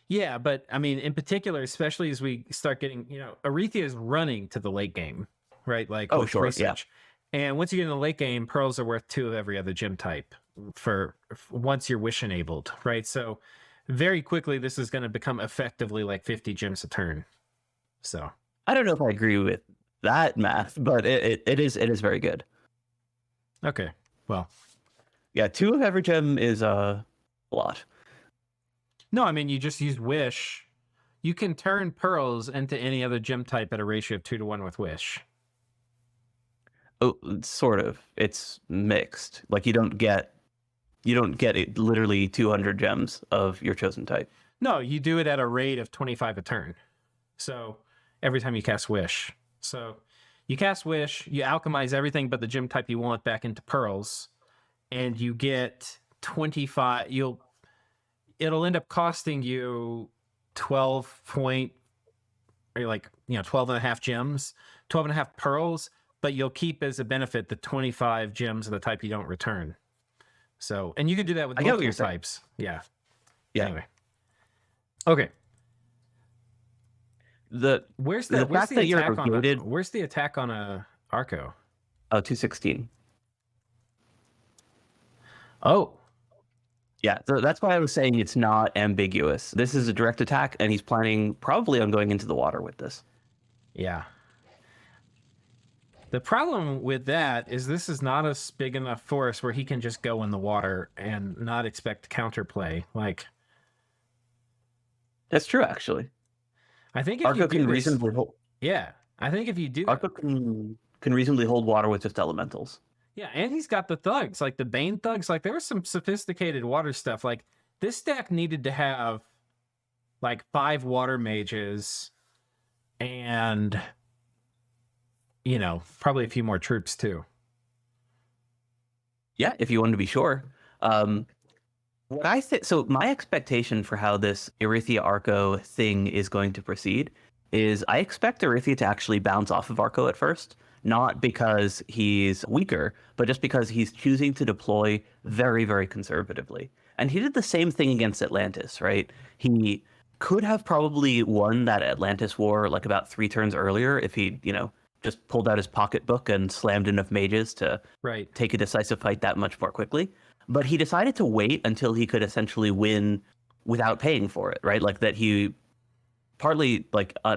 Yeah, but I mean, in particular, especially as we start getting, Erytheia is running to the late game, right? Like, Oh, sure, research. Yeah. And once you get in the late game, pearls are worth 2 of every other gem type for once you're wish enabled, right? So very quickly, this is going to become effectively like 50 gems a turn. So I don't know if I agree with that math, but it is very good. Okay, well, yeah, 2 of every gem is a lot. No, I mean, you just use wish. You can turn pearls into any other gem type at a ratio of 2 to 1 with wish. Oh, sort of. It's mixed. Like you don't get it literally 200 gems of your chosen type. No, you do it at a rate of 25 a turn. So every time you cast wish. So you cast wish, you alchemize everything but the gem type you want back into pearls, and you get 25. It'll end up costing you 12 point, or 12 and a half gems, 12 and a half pearls, but you'll keep as a benefit the 25 gems of the type you don't return. So, and you can do that with multiple types. Yeah. Anyway. Okay. Where's the attack on a Arco? Oh, 216. Oh. Yeah, so that's why I was saying it's not ambiguous. This is a direct attack, and he's planning probably on going into the water with this. Yeah. The problem with that is this is not a big enough force where he can just go in the water and not expect counterplay. Like, that's true, actually. I think if Arco you do can this, reasonably hold. Yeah, I think if you do, Arco can reasonably hold water with just elementals. Yeah, and he's got the thugs, like the Bane thugs. Like there was some sophisticated water stuff. Like this deck needed to have like 5 water mages and probably a few more troops too. Yeah, if you wanted to be sure. What I think, so my expectation for how this Erytheia Arco thing is going to proceed is I expect Erytheia to actually bounce off of Arco at first. Not because he's weaker, but just because he's choosing to deploy very, very conservatively. And he did the same thing against Atlantis, right? He could have probably won that Atlantis war like about 3 turns earlier if he, just pulled out his pocketbook and slammed enough mages to take a decisive fight that much more quickly. But he decided to wait until he could essentially win without paying for it, right? Like that he partly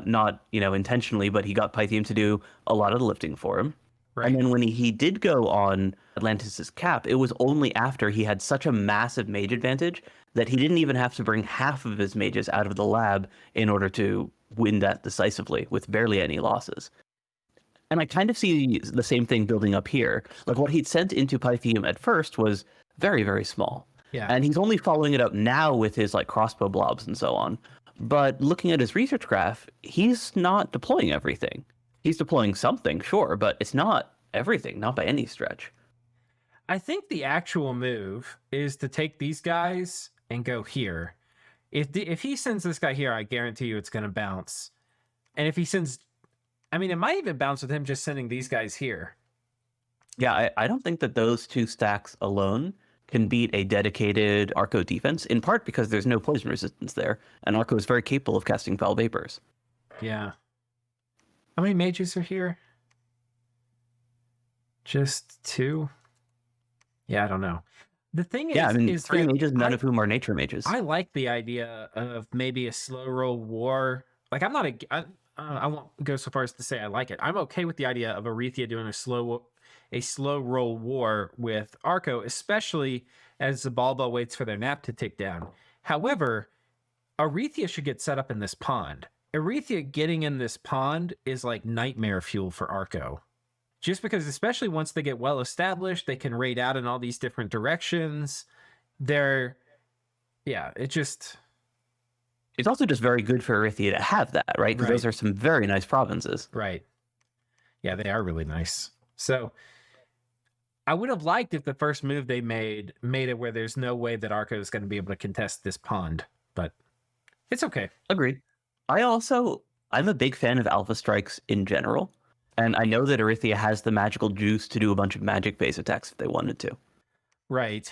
not intentionally, but he got Pythium to do a lot of the lifting for him. Right. And then when he did go on Atlantis's cap, it was only after he had such a massive mage advantage that he didn't even have to bring half of his mages out of the lab in order to win that decisively with barely any losses. And I kind of see the same thing building up here. Like what he'd sent into Pythium at first was very, very small. Yeah. And he's only following it up now with his crossbow blobs and so on. But looking at his research graph, he's not deploying everything. He's deploying something, sure, but it's not everything, not by any stretch. I think the actual move is to take these guys and go here. If he sends this guy here, I guarantee you it's going to bounce. And if he sends, it might even bounce with him just sending these guys here. Yeah, I don't think that those 2 stacks alone can beat a dedicated Arco defense, in part because there's no poison resistance there, and Arco is very capable of casting foul vapors. Yeah. How many mages are here? Just 2? Yeah, I don't know. The thing is 3 mages, none of whom are nature mages. I like the idea of maybe a slow roll war. Like I won't go so far as to say I like it. I'm okay with the idea of Erytheia doing a slow roll war with Arco, especially as Xibalba waits for their nap to tick down. However, Erytheia should get set up in this pond. Erytheia getting in this pond is like nightmare fuel for Arco. Just because, especially once they get well established, they can raid out in all these different directions. It's also just very good for Erytheia to have that, right? Because those are some very nice provinces. Right. Yeah, they are really nice. So I would have liked if the first move they made it where there's no way that Arco is going to be able to contest this pond, but it's okay. Agreed. I'm a big fan of Alpha Strikes in general, and I know that Erytheia has the magical juice to do a bunch of magic base attacks if they wanted to. Right.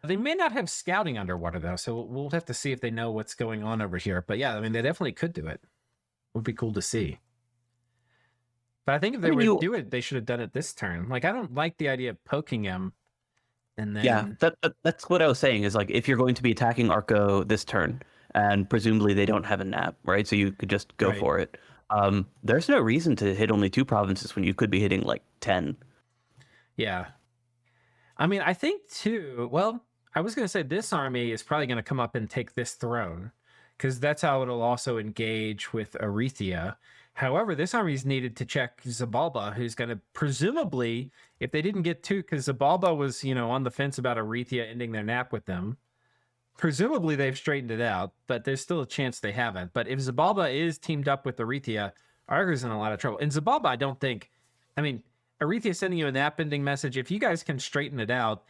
They may not have scouting underwater, though, so we'll have to see if they know what's going on over here. But yeah, I mean, they definitely could do it. Would be cool to see. But I think if they were to do it, they should have done it this turn. Like, I don't like the idea of poking him. And then... Yeah, that's what I was saying, is like, if you're going to be attacking Arco this turn, and presumably they don't have a nap, right? So you could just go for it. There's no reason to hit only 2 provinces when you could be hitting like 10. Yeah. I mean, I think too, well, I was going to say this army is probably going to come up and take this throne, because that's how it'll also engage with Erytheia. However, this army is needed to check Xibalba, who's going to presumably, if they didn't get 2, because Xibalba was, on the fence about Erytheia ending their nap with them. Presumably they've straightened it out, but there's still a chance they haven't. But if Xibalba is teamed up with Erytheia, Argo's in a lot of trouble. And Xibalba, I don't think, Erytheia sending you a nap ending message. If you guys can straighten it out,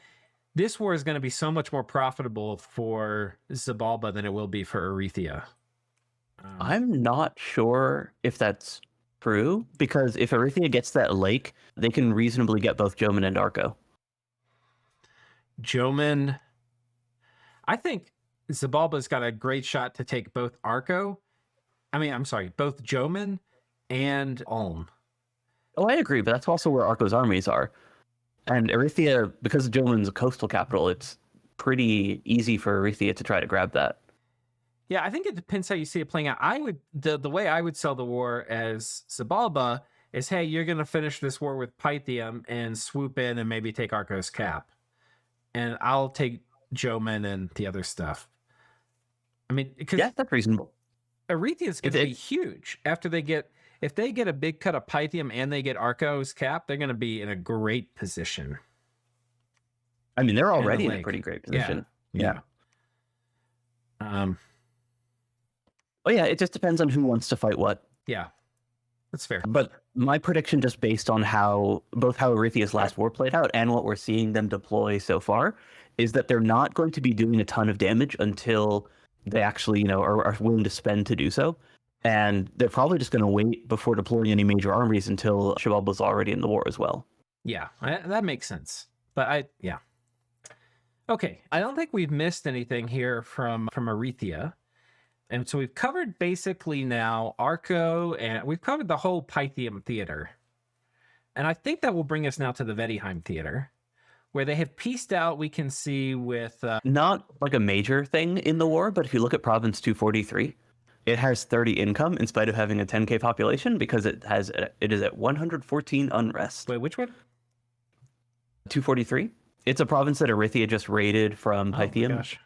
this war is going to be so much more profitable for Xibalba than it will be for Erytheia. I'm not sure if that's true, because if Erytheia gets that lake, they can reasonably get both Joman and Arco. Joman... I think Xibalba's got a great shot to take both both Joman and Ulm. Oh, I agree, but that's also where Arco's armies are. And Erytheia, because Joman's a coastal capital, it's pretty easy for Erytheia to try to grab that. Yeah, I think it depends how you see it playing out. The way I would sell the war as Xibalba is, hey, you're going to finish this war with Pythium and swoop in and maybe take Arco's cap. And I'll take Joman and the other stuff. I mean, because that's reasonable. Erytheia is going to be huge if they get a big cut of Pythium and they get Arco's cap. They're going to be in a great position. I mean, they're already in a pretty great position. Yeah. Oh yeah, it just depends on who wants to fight what. Yeah, that's fair. But my prediction, just based on how Erytheia's last war played out and what we're seeing them deploy so far, is that they're not going to be doing a ton of damage until they actually, are willing to spend to do so. And they're probably just going to wait before deploying any major armies until Xibalba's already in the war as well. Yeah, that makes sense. But okay, I don't think we've missed anything here from Erytheia. And so we've covered basically now Arco, and we've covered the whole Pythium theater. And I think that will bring us now to the Vedheim theater, where they have pieced out, we can see with... Not like a major thing in the war, but if you look at Province 243, it has 30 income in spite of having a 10k population, because it is at 114 unrest. Wait, which one? 243. It's a province that Erytheia just raided from Pythium. Oh my gosh.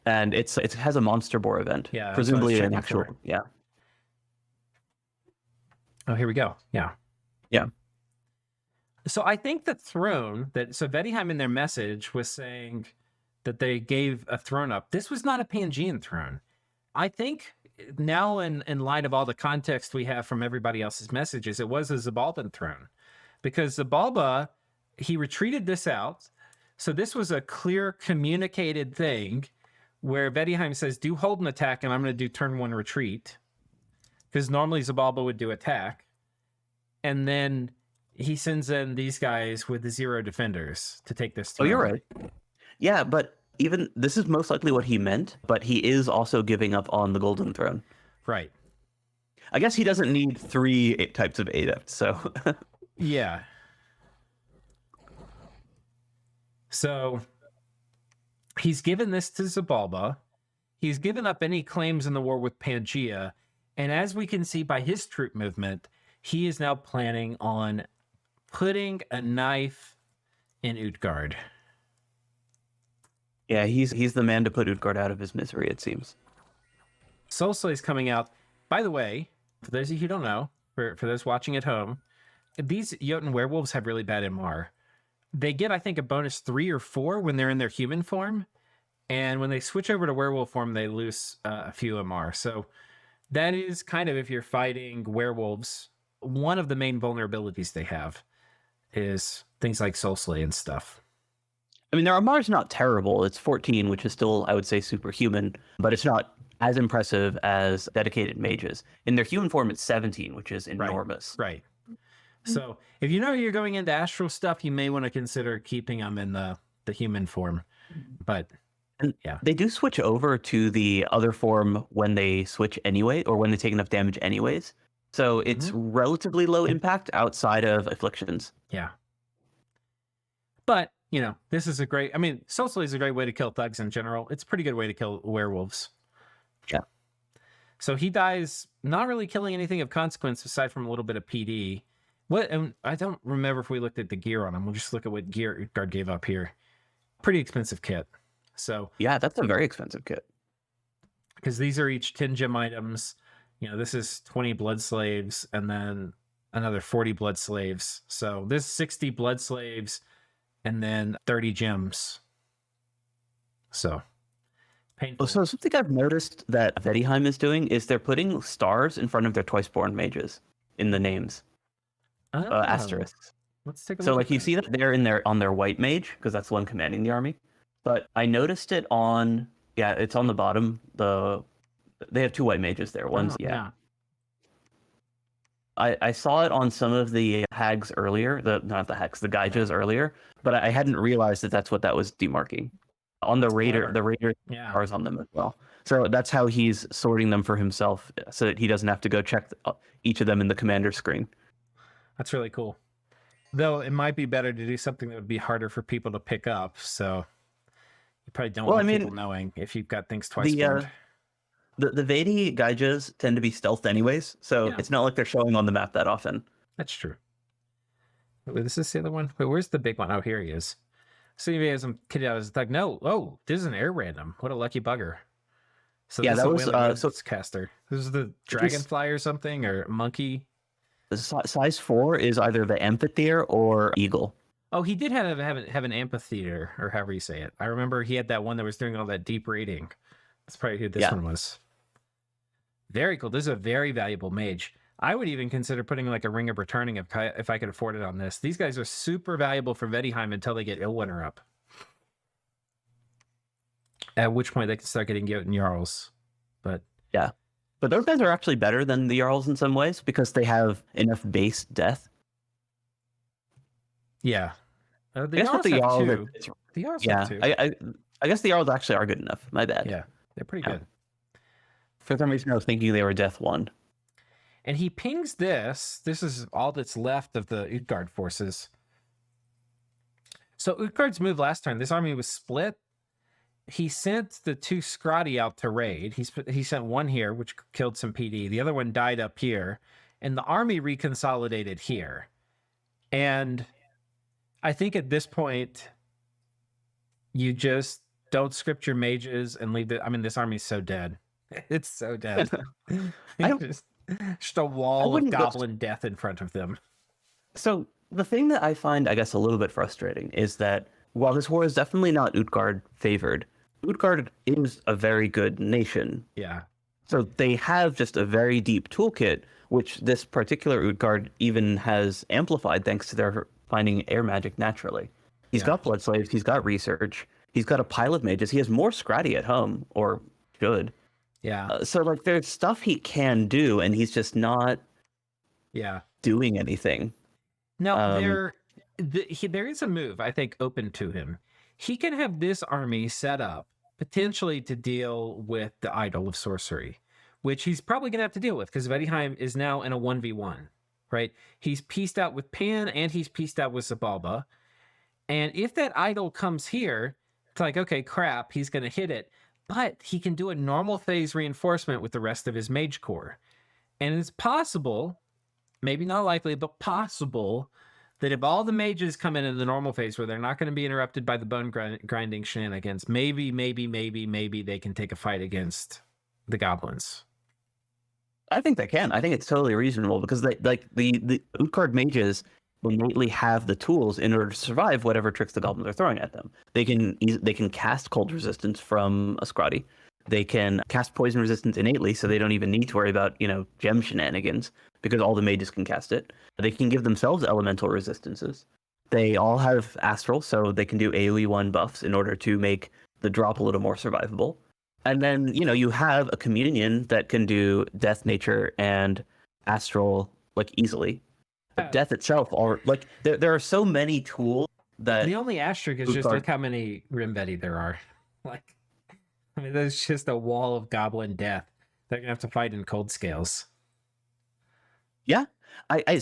And it has a monster boar event. Yeah, presumably an actual. Yeah. Oh, here we go. Yeah. Yeah. So I think the throne so Vedheim in their message was saying that they gave a throne up. This was not a Pangean throne. I think now in light of all the context we have from everybody else's messages, it was a Xibalban throne, because Xibalba, he retreated this out. So this was a clear communicated thing where Vedheim says, do hold an attack and I'm going to do turn 1 retreat, because normally Xibalba would do attack. And then he sends in these guys with the 0 defenders to take this throne. Oh, you're right. Yeah, but even this is most likely what he meant, but he is also giving up on the Golden Throne. Right. I guess he doesn't need 3 types of adepts, so... Yeah. So he's given this to Xibalba. He's given up any claims in the war with Pangaea. And as we can see by his troop movement, he is now planning on putting a knife in Utgard. Yeah, he's the man to put Utgard out of his misery, it seems. Soul Slay's coming out. By the way, for those of you who don't know, for those watching at home, these Jotun werewolves have really bad MR. They get, I think, a bonus 3 or 4 when they're in their human form. And when they switch over to werewolf form, they lose a few MR. So that is kind of, if you're fighting werewolves, one of the main vulnerabilities they have is things like Soul Slay and stuff. I mean, their MR is not terrible. It's 14, which is still, I would say, superhuman, but it's not as impressive as dedicated mages. In their human form, it's 17, which is enormous. Right. So if you know you're going into astral stuff, you may want to consider keeping them in the human form. But And yeah, they do switch over to the other form when they switch anyway, or when they take enough damage anyways. So it's relatively low impact outside of afflictions. yeah. But, you know, this is a great, I mean, Soul Slay is a great way to kill thugs in general. It's a pretty good way to kill werewolves. Yeah. So he dies not really killing anything of consequence aside from a little bit of PD. And I don't remember if we looked at the gear on him. We'll just look at what gear Utgard gave up here. Pretty expensive kit. So Yeah, that's a very expensive kit. because these are each 10 gem items. You know, this is 20 blood slaves and then another 40 blood slaves. So this 60 blood slaves and then 30 gems. So painful. So something I've noticed that Vedheim is doing is they're putting stars in front of their twice-born mages in the names, asterisks. Let's take a So look. like you see that they're on their white mage because that's the one commanding the army. But I noticed it on it's on the bottom. They have 2 white mages there. One's I saw it on some of the hags earlier, not the hags, the Gaijas earlier, but I hadn't realized that that's what that was demarking. On the Raider, the Raider stars on them as well. So that's how he's sorting them for himself so that he doesn't have to go check each of them in the commander screen. That's really cool. Though it might be better to do something that would be harder for people to pick up. So you probably don't want people knowing if you've got things twice formed. The Vedi Gaijas tend to be stealthed anyways, so it's not like they're showing on the map that often. That's true. Wait, this is the other one? Wait, where's the big one? Oh, here he is. So he has him kitted out as a thug. No, this is an air random. What a lucky bugger. So yeah, this that is was caster. This is the dragonfly or something, or monkey. The size 4 is either the amphitheater or eagle. Oh, he did have an amphitheater, or however you say it. I remember he had that one that was doing all that deep reading. That's probably who this one was. Very cool. This is a very valuable mage. I would even consider putting like a Ring of Returning if I could afford it on this. These guys are super valuable for Vedheim until they get Illwinter up. At which point they can start getting Jotun Jarls. But yeah. But those guys are actually better than the Jarls in some ways because they have enough base death. Yeah. The Jarls have too. The Jarls have too. I guess the Jarls actually are good enough. My bad. Yeah. They're pretty good. For some reason I was thinking they were death 1. And he pings this. This is all that's left of the Utgard forces. So Utgard's move last turn, this army was split. He sent the 2 Scrotty out to raid. He sent one here, which killed some PD. The other one died up here. And the army reconsolidated here. And I think at this point, you just don't script your mages and leave it. I mean, this army's so dead. It's so dead. Just a wall of goblin death in front of them. So the thing that I find, I guess, a little bit frustrating is that while this war is definitely not Utgard favored, Utgard is a very good nation. Yeah. So they have just a very deep toolkit, which this particular Utgard even has amplified thanks to their finding air magic naturally. He's got blood slaves, he's got research, he's got a pile of mages, he has more Scratty at home, or should. Yeah. So like there's stuff he can do, and he's just not doing anything. No, there is a move, I think, open to him. He can have this army set up potentially to deal with the Idol of Sorcery, which he's probably going to have to deal with because Vedheim is now in a 1v1, right? He's pieced out with Pan and he's pieced out with Xibalba. And if that Idol comes here, it's like, okay, crap, he's going to hit it. But he can do a normal phase reinforcement with the rest of his mage corps. And it's possible, maybe not likely, but possible, that if all the mages come in the normal phase where they're not going to be interrupted by the bone grinding shenanigans, maybe they can take a fight against the goblins. I think they can. I think it's totally reasonable because they like the Utgard mages innately have the tools in order to survive whatever tricks the goblins are throwing at them. They can cast cold resistance from a Scrotty. They can cast poison resistance innately, so they don't even need to worry about, gem shenanigans because all the mages can cast it. They can give themselves elemental resistances. They all have astral, so they can do AoE 1 buffs in order to make the drop a little more survivable. And then, you have a communion that can do death, nature, and astral like easily. But death itself, there are so many tools that the only asterisk is just look how many Rimvedi there are. Like, I mean, there's just a wall of goblin death. They're gonna have to fight in cold scales. Yeah. I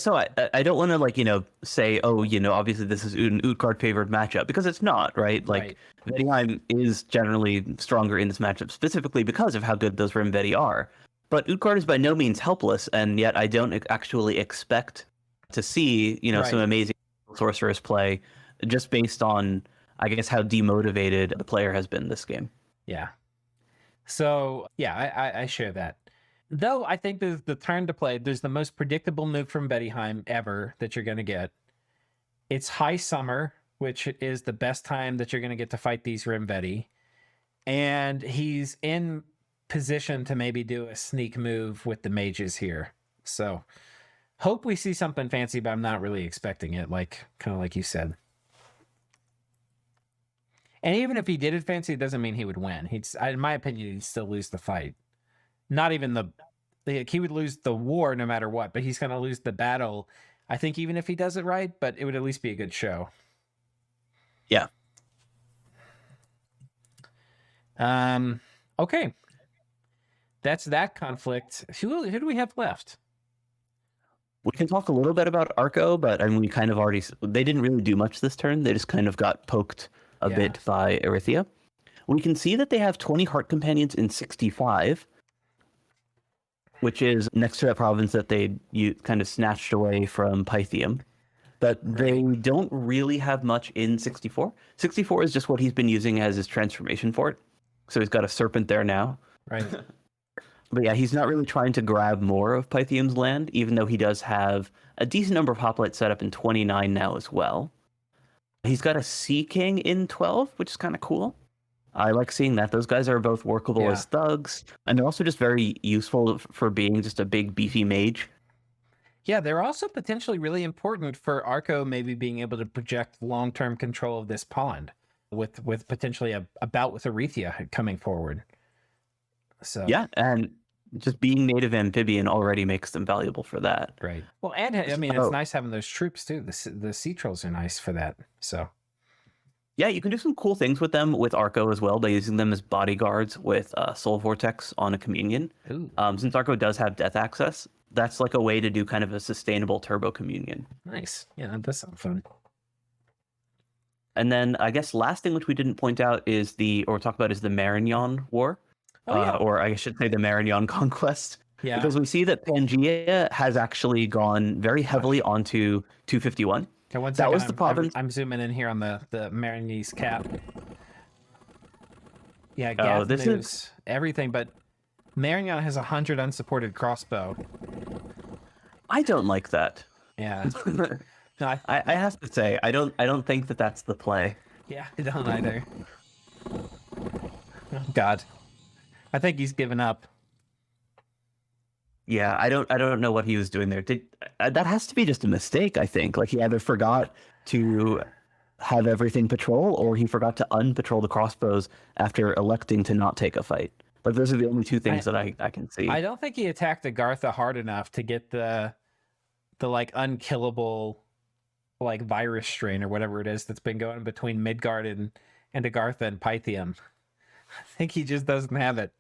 don't want to say, obviously this is an Utgard favored matchup because it's not, right? Like Vedheim is generally stronger in this matchup specifically because of how good those Rimvedi are. But Utgard is by no means helpless, and yet I don't actually expect to see, some amazing sorceress play just based on, I guess, how demotivated the player has been this game. Yeah. So yeah, I share that. Though I think there's the turn to play. There's the most predictable move from Vedheim ever that you're going to get. It's High Summer, which is the best time that you're going to get to fight these Rimvedi. And he's in position to maybe do a sneak move with the mages here. So hope we see something fancy, but I'm not really expecting it, kind of like you said. And even if he did it fancy, it doesn't mean he would win. In my opinion, he'd still lose the fight. Not even he would lose the war no matter what, but he's going to lose the battle, I think, even if he does it right, but it would at least be a good show. Yeah. Okay. That's that conflict. Who do we have left? We can talk a little bit about Arco, but I mean, we kind of already, they didn't really do much this turn. They just kind of got poked a bit by Erytheia. We can see that they have 20 Heart Companions in 65, which is next to that province that you kind of snatched away from Pythium. But they don't really have much in 64. 64 is just what he's been using as his transformation fort. So he's got a serpent there now. Right. But yeah, he's not really trying to grab more of Pythium's land, even though he does have a decent number of hoplites set up in 29 now as well. He's got a Sea King in 12, which is kind of cool. I like seeing that. Those guys are both workable as thugs, and they're also just very useful for being just a big, beefy mage. Yeah, they're also potentially really important for Arco maybe being able to project long-term control of this pond with potentially a bout with Erytheia coming forward. So yeah, and just being native amphibian already makes them valuable for that. Right. Well, and I mean, it's nice having those troops too. The sea trolls are nice for that. So yeah, you can do some cool things with them with Arco as well by using them as bodyguards with Soul Vortex on a Communion. Since Arco does have death access, that's like a way to do kind of a sustainable turbo Communion. Nice. Yeah, that does sound fun. And then I guess last thing which we didn't point out is the Marignon War. Or I should say the Marignon Conquest. Yeah. Because we see that Pangaea has actually gone very heavily onto 251. Okay, one second. That was the province. I'm zooming in here on the Marignese cap. Yeah, Gath news, everything, but Marignon has 100 unsupported crossbow. I don't like that. Yeah. No, I have to say, I don't think that that's the play. Yeah, I don't either. Oh, God. I think he's given up. Yeah, I don't know what he was doing there. That has to be just a mistake, I think. Like he either forgot to have everything patrol or he forgot to unpatrol the crossbows after electing to not take a fight. Like those are the only two things that I can see. I don't think he attacked Agartha hard enough to get the like unkillable like virus strain or whatever it is that's been going between Midgard and Agartha and Pythium. I think he just doesn't have it.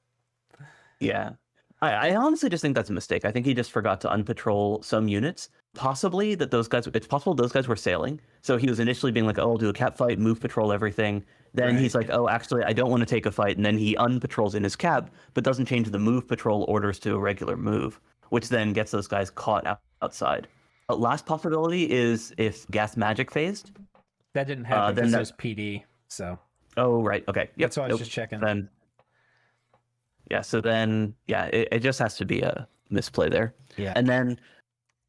Yeah. I honestly just think that's a mistake. I think he just forgot to unpatrol some units. Possibly that it's possible those guys were sailing. So he was initially being like, oh, I'll do a cap fight, move patrol everything. Then he's like, oh, actually, I don't want to take a fight. And then he unpatrols in his cap, but doesn't change the move patrol orders to a regular move, which then gets those guys caught outside. Last possibility is if Gas Magic phased. That didn't happen because it was PD, so. Oh, right. Okay. Yep. That's why I was just checking. Then Yeah, so then, it just has to be a misplay there. Yeah. And then,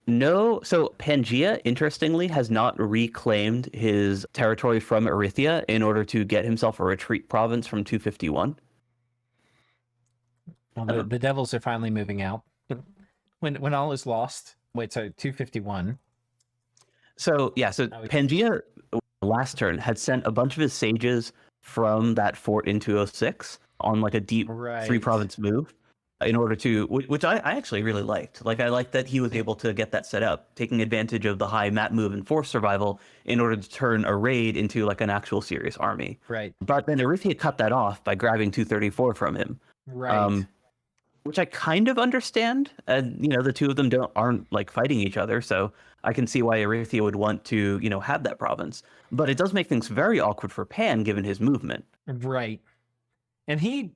so Pangaea, interestingly, has not reclaimed his territory from Erytheia in order to get himself a retreat province from 251. Well, the devils are finally moving out. When all is lost. Wait, so 251. So Pangaea last turn had sent a bunch of his sages from that fort in 206 on like a deep 3-province move in order to, which I actually really liked. Like, I liked that he was able to get that set up, taking advantage of the high map move and force survival in order to turn a raid into like an actual serious army. Right. But then Erytheia cut that off by grabbing 234 from him. Right. Which I kind of understand. And, the two of them aren't like fighting each other. So I can see why Erytheia would want to, have that province. But it does make things very awkward for Pan given his movement. Right. And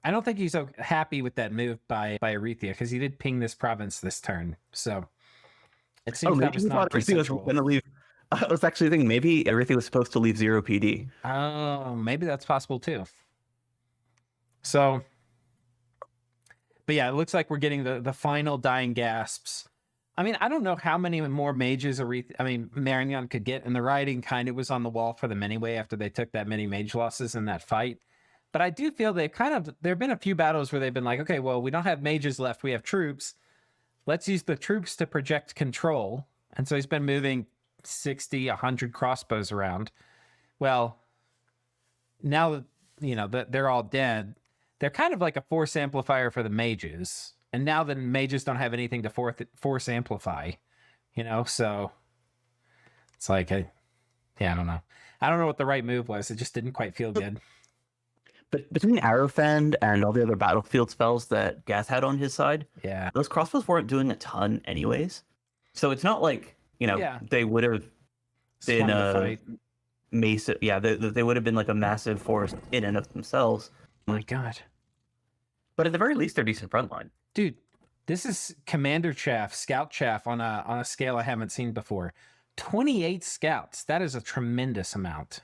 I don't think he's so happy with that move by Erytheia, because he did ping this province this turn. So it seems that was not consensual. Going to leave. I was actually thinking maybe Erytheia was supposed to leave 0 PD. Oh, maybe that's possible too. So, but yeah, it looks like we're getting the final dying gasps. I mean, I don't know how many more mages Marignon could get, and the writing kind of was on the wall for them anyway after they took that many mage losses in that fight. But I do feel there have been a few battles where they've been like, okay, well, we don't have mages left, we have troops. Let's use the troops to project control. And so he's been moving 60, 100 crossbows around. Well, now that they're all dead, they're kind of like a force amplifier for the mages. And now the mages don't have anything to force amplify, so it's like, I don't know. I don't know what the right move was. It just didn't quite feel good. But between Arrowfend and all the other battlefield spells that Gath had on his side, those crossbows weren't doing a ton anyways. So it's not like, they would have been a massive, they would have been like a massive force in and of themselves. Oh my God. But at the very least, they're decent frontline. Dude, this is Commander Chaff, Scout Chaff on a scale I haven't seen before. 28 scouts. That is a tremendous amount.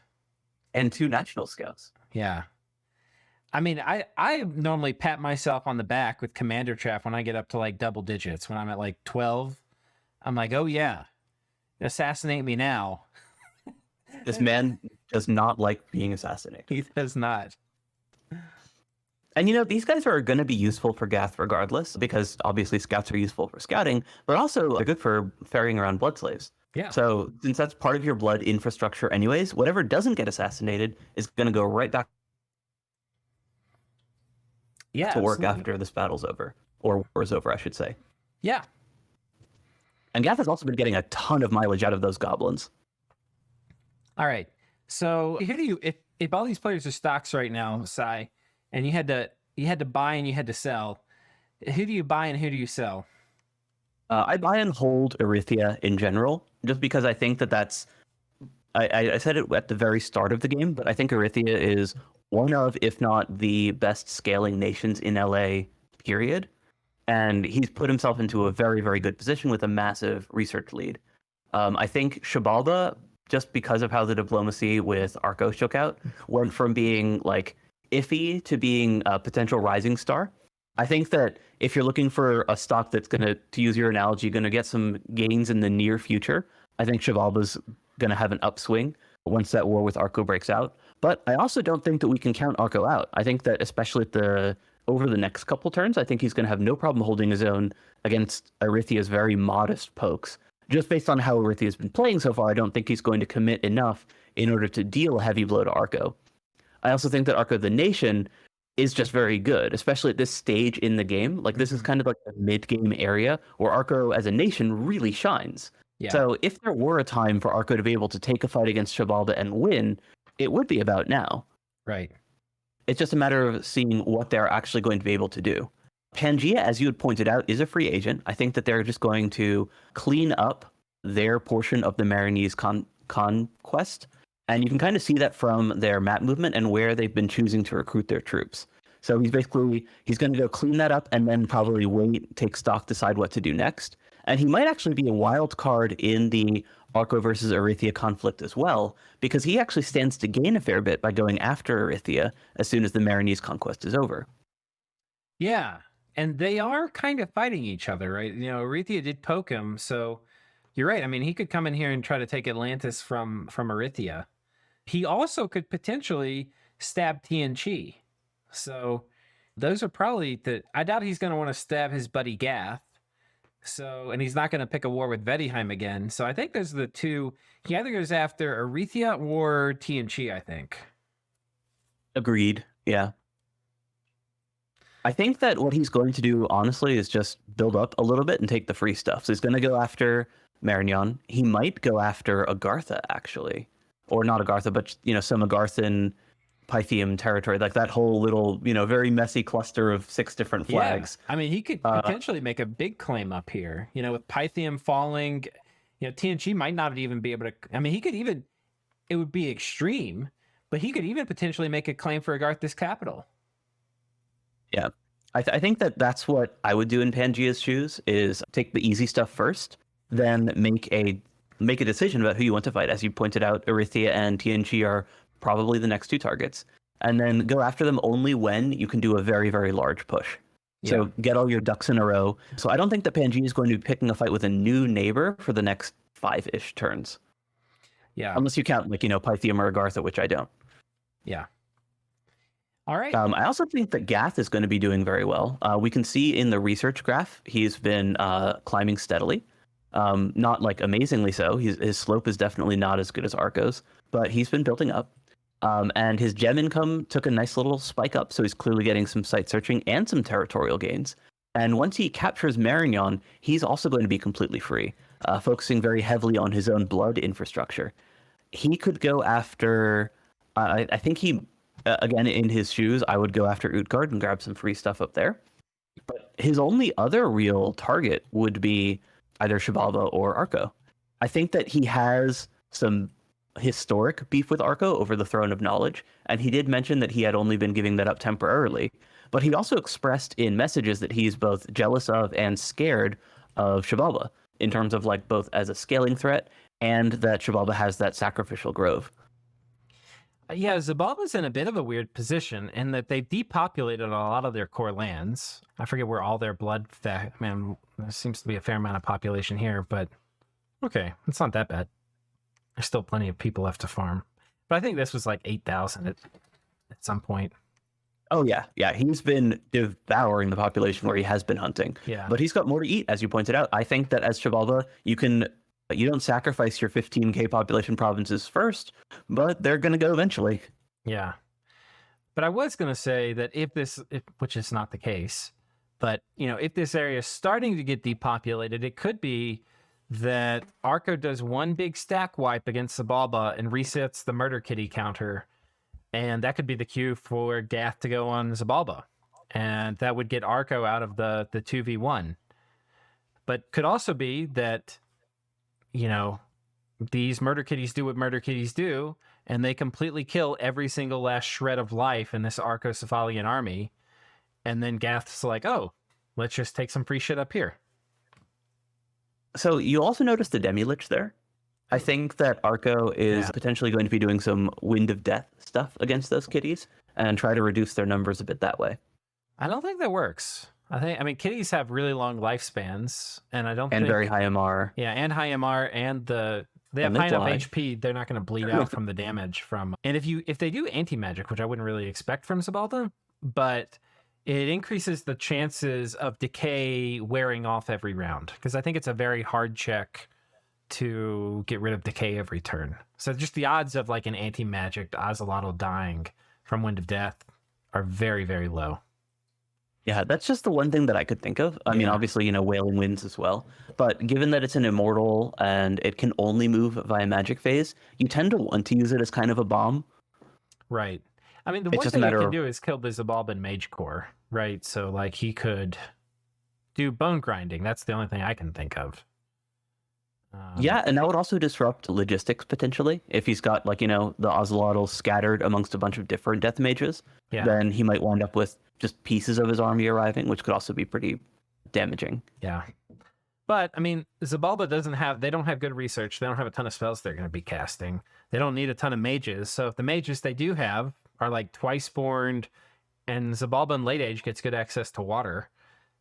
And 2 national scouts. Yeah. I mean, I normally pat myself on the back with Commander Chaff when I get up to like double digits. When I'm at like 12, I'm like, oh yeah, assassinate me now. This man does not like being assassinated. He does not. And these guys are going to be useful for Gath regardless, because obviously scouts are useful for scouting, but also they're good for ferrying around blood slaves. Yeah. So since that's part of your blood infrastructure anyways, whatever doesn't get assassinated is going to go right back to work after this battle's over, or war's over, I should say. Yeah. And Gath has also been getting a ton of mileage out of those goblins. All right. So if all these players are stocks right now, Sai, and you had to buy and you had to sell, who do you buy and who do you sell? I buy and hold Erytheia in general, just because I think that's. I said it at the very start of the game, but I think Erytheia is one of, if not the best scaling nations in LA, period. And he's put himself into a very, very good position with a massive research lead. I think Xibalba, just because of how the diplomacy with Arco shook out, went from being like iffy to being a potential rising star. I think that if you're looking for a stock that's to use your analogy, going to get some gains in the near future, I think Xibalba's going to have an upswing once that war with Arco breaks out. But I also don't think that we can count Arco out. I think that especially over the next couple turns, I think he's going to have no problem holding his own against Erytheia's very modest pokes. Just based on how Erytheia's been playing so far, I don't think he's going to commit enough in order to deal a heavy blow to Arco. I also think that Arco the Nation is just very good, especially at this stage in the game. Like, this is kind of like the mid-game area where Arco as a nation really shines. Yeah. So if there were a time for Arco to be able to take a fight against Xibalba and win, it would be about now. Right. It's just a matter of seeing what they're actually going to be able to do. Pangaea, as you had pointed out, is a free agent. I think that they're just going to clean up their portion of the Marinese conquest. And you can kind of see that from their map movement and where they've been choosing to recruit their troops. So he's going to go clean that up and then probably wait, take stock, decide what to do next. And he might actually be a wild card in the Arco versus Erytheia conflict as well, because he actually stands to gain a fair bit by going after Erytheia as soon as the Marinese conquest is over. Yeah. And they are kind of fighting each other, right? Erythea did poke him, so you're right. I mean, he could come in here and try to take Atlantis from Erythea. He also could potentially stab TNG. So those are probably I doubt he's going to want to stab his buddy Gath. So, and he's not going to pick a war with Vedheim again. So I think those are the two. He either goes after Erythea or TNG, I think. Agreed. Yeah. I think that what he's going to do, honestly, is just build up a little bit and take the free stuff. So he's going to go after Marignon. He might go after Agartha, actually. Or not Agartha, but, some Agarthan Pythium territory, like that whole little, very messy cluster of 6 different flags. Yeah. I mean, he could potentially make a big claim up here, with Pythium falling, TNG might not even be able to, I mean, it would be extreme, but he could even potentially make a claim for Agartha's capital. Yeah. I think that's what I would do in Pangea's shoes, is take the easy stuff first, then make a decision about who you want to fight. As you pointed out, Erythea and TNG are probably the next 2 targets, and then go after them only when you can do a very, very large push. So get all your ducks in a row. So I don't think that Pangea is going to be picking a fight with a new neighbor for the next 5-ish turns. Yeah. Unless you count, Pythium or Agartha, which I don't. Yeah. All right. I also think that Gath is going to be doing very well. We can see in the research graph, he's been climbing steadily. Not amazingly so. His slope is definitely not as good as Arco's, but he's been building up. And his gem income took a nice little spike up, so he's clearly getting some site searching and some territorial gains. And once he captures Marignon, he's also going to be completely free, focusing very heavily on his own blood infrastructure. He could go after... I think he... again, in his shoes, I would go after Utgard and grab some free stuff up there. But his only other real target would be either Xibalba or Arco. I think that he has some historic beef with Arco over the Throne of Knowledge, and he did mention that he had only been giving that up temporarily. But he also expressed in messages that he's both jealous of and scared of Xibalba, in terms of both as a scaling threat and that Xibalba has that sacrificial grove. Yeah, Xibalba's in a bit of a weird position in that they've depopulated a lot of their core lands. I forget where all their blood... Man, there seems to be a fair amount of population here, but okay, it's not that bad. There's still plenty of people left to farm. But I think this was 8,000 at some point. Oh, yeah. Yeah, he's been devouring the population where he has been hunting. Yeah. But he's got more to eat, as you pointed out. I think that as Xibalba, you don't sacrifice your 15k population provinces first, but they're going to go eventually. Yeah. But I was going to say that which is not the case, but, if this area is starting to get depopulated, it could be that Arco does one big stack wipe against Xibalba and resets the murder kitty counter. And that could be the cue for Gath to go on Xibalba. And that would get Arco out of the 2v1. But could also be that, these murder kitties do what murder kitties do, and they completely kill every single last shred of life in this Arco-Cephalian army. And then Gath's like, oh, let's just take some free shit up here. So you also notice the Demi-Lich there? I think that Arco is potentially going to be doing some Wind of Death stuff against those kitties and try to reduce their numbers a bit that way. I don't think that works. I mean, kitties have really long lifespans, and I don't think... And very high MR. Yeah, and high MR, and they have high enough HP, they're not going to bleed out from the damage from... And if they do anti-magic, which I wouldn't really expect from Xibalba, but it increases the chances of decay wearing off every round, because I think it's a very hard check to get rid of decay every turn. So just the odds of an anti-magic Ocelotl dying from Wind of Death are very, very low. Yeah, that's just the one thing that I could think of. I mean, obviously, Wailing Winds as well. But given that it's an immortal and it can only move via magic phase, you tend to want to use it as kind of a bomb. Right. I mean, the one thing he can do is kill the Xibalba and Mage Core, right? So, he could do bone grinding. That's the only thing I can think of. Yeah, and that would also disrupt logistics potentially. If he's got, the Ocelotl scattered amongst a bunch of different death mages, then he might wind up with just pieces of his army arriving, which could also be pretty damaging. Yeah. But, I mean, Xibalba they don't have good research. They don't have a ton of spells they're going to be casting. They don't need a ton of mages. So if the mages they do have are twice-born And Xibalba in late age gets good access to water.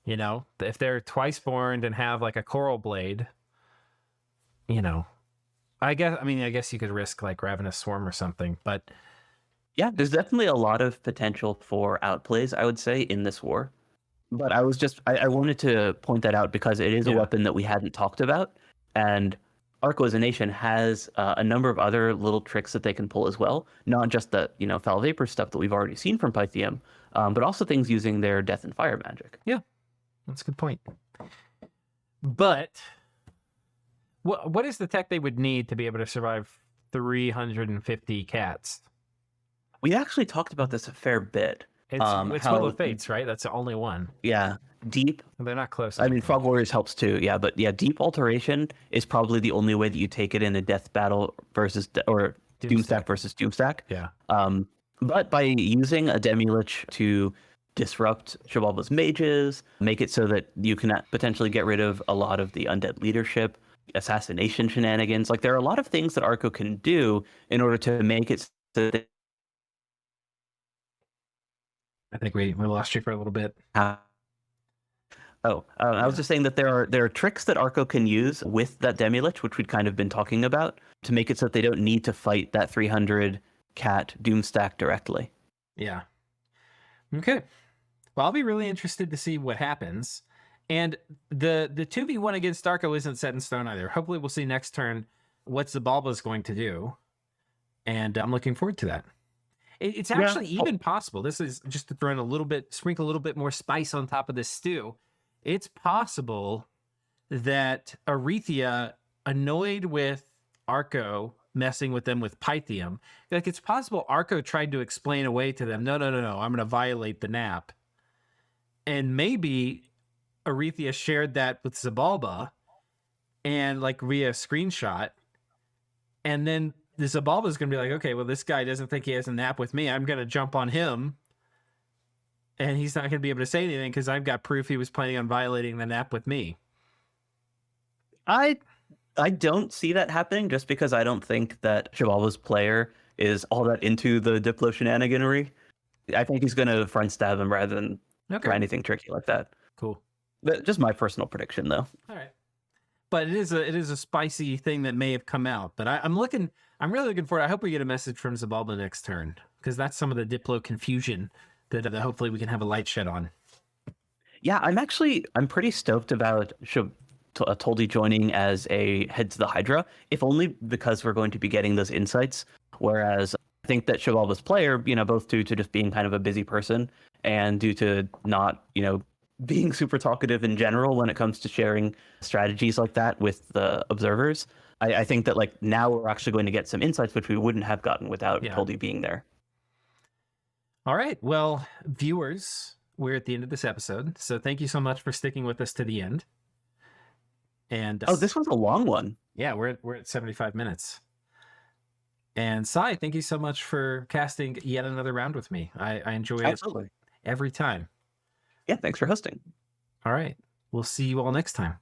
You know, if they're twice born and have like a coral blade, you know, I guess you could risk like Ravenous Swarm or something, but Yeah, there's definitely a lot of potential for outplays, I would say, in this war. But I wanted to point that out because it is a Yeah. weapon that we hadn't talked about. And Arco as a nation has a number of other little tricks that they can pull as well. Not just the, foul vapor stuff that we've already seen from Pythium, but also things using their death and fire magic. yeah, that's a good point. But what is the tech they would need to be able to survive 350 cats? We actually talked about this a fair bit. It's Will of Fates, right? That's the only one. Yeah, deep. They're not close. I mean, Frog Warriors helps too. Yeah, but yeah, deep alteration is probably the only way that you take it in a death battle versus or Doomstack versus Doomstack. Yeah. But by using a Demi-Lich to disrupt Xibalba's mages, make it so that you can potentially get rid of a lot of the undead leadership, assassination shenanigans. Like, there are a lot of things that Arco can do in order to make it so that I think we lost you for a little bit. I was just saying that there are tricks that Arco can use with that Demi-Lich, which we'd kind of been talking about, to make it so that they don't need to fight that 300 cat Doomstack directly. Yeah. Okay. Well, I'll be really interested to see what happens. And the 2v1 against Arco isn't set in stone either. Hopefully we'll see next turn what Xibalba is going to do. And I'm looking forward to that. It's actually even possible. This is just to throw in sprinkle a little bit more spice on top of this stew. It's possible that Erytheia, annoyed with Arco messing with them with Pythium, like it's possible Arco tried to explain away to them, no, I'm going to violate the nap. And maybe Erytheia shared that with Xibalba and like via screenshot. And then the Xibalba is going to be like, okay, well, this guy doesn't think he has a nap with me. I'm going to jump on him. And he's not going to be able to say anything because I've got proof he was planning on violating the nap with me. I don't see that happening just because I don't think that Xibalba's player is all that into the Diplo shenaniganery. I think he's going to front stab him rather than try anything tricky like that. Cool. But just my personal prediction, though. All right. But it is a spicy thing that may have come out. But I'm really looking forward. I hope we get a message from Xibalba next turn because that's some of the Diplo confusion that hopefully we can have a light shed on. Yeah, I'm pretty stoked about Toldi joining as a head to the Hydra, if only because we're going to be getting those insights. Whereas I think that Xibalba's player, both due to just being kind of a busy person and due to not, being super talkative in general when it comes to sharing strategies like that with the observers, I think that like now we're actually going to get some insights which we wouldn't have gotten without Toldi being there. All right. Well, viewers, we're at the end of this episode. So thank you so much for sticking with us to the end. And this was a long one. Yeah, we're at 75 minutes. And Sai, thank you so much for casting yet another round with me. I enjoy it every time. Yeah, thanks for hosting. All right. We'll see you all next time.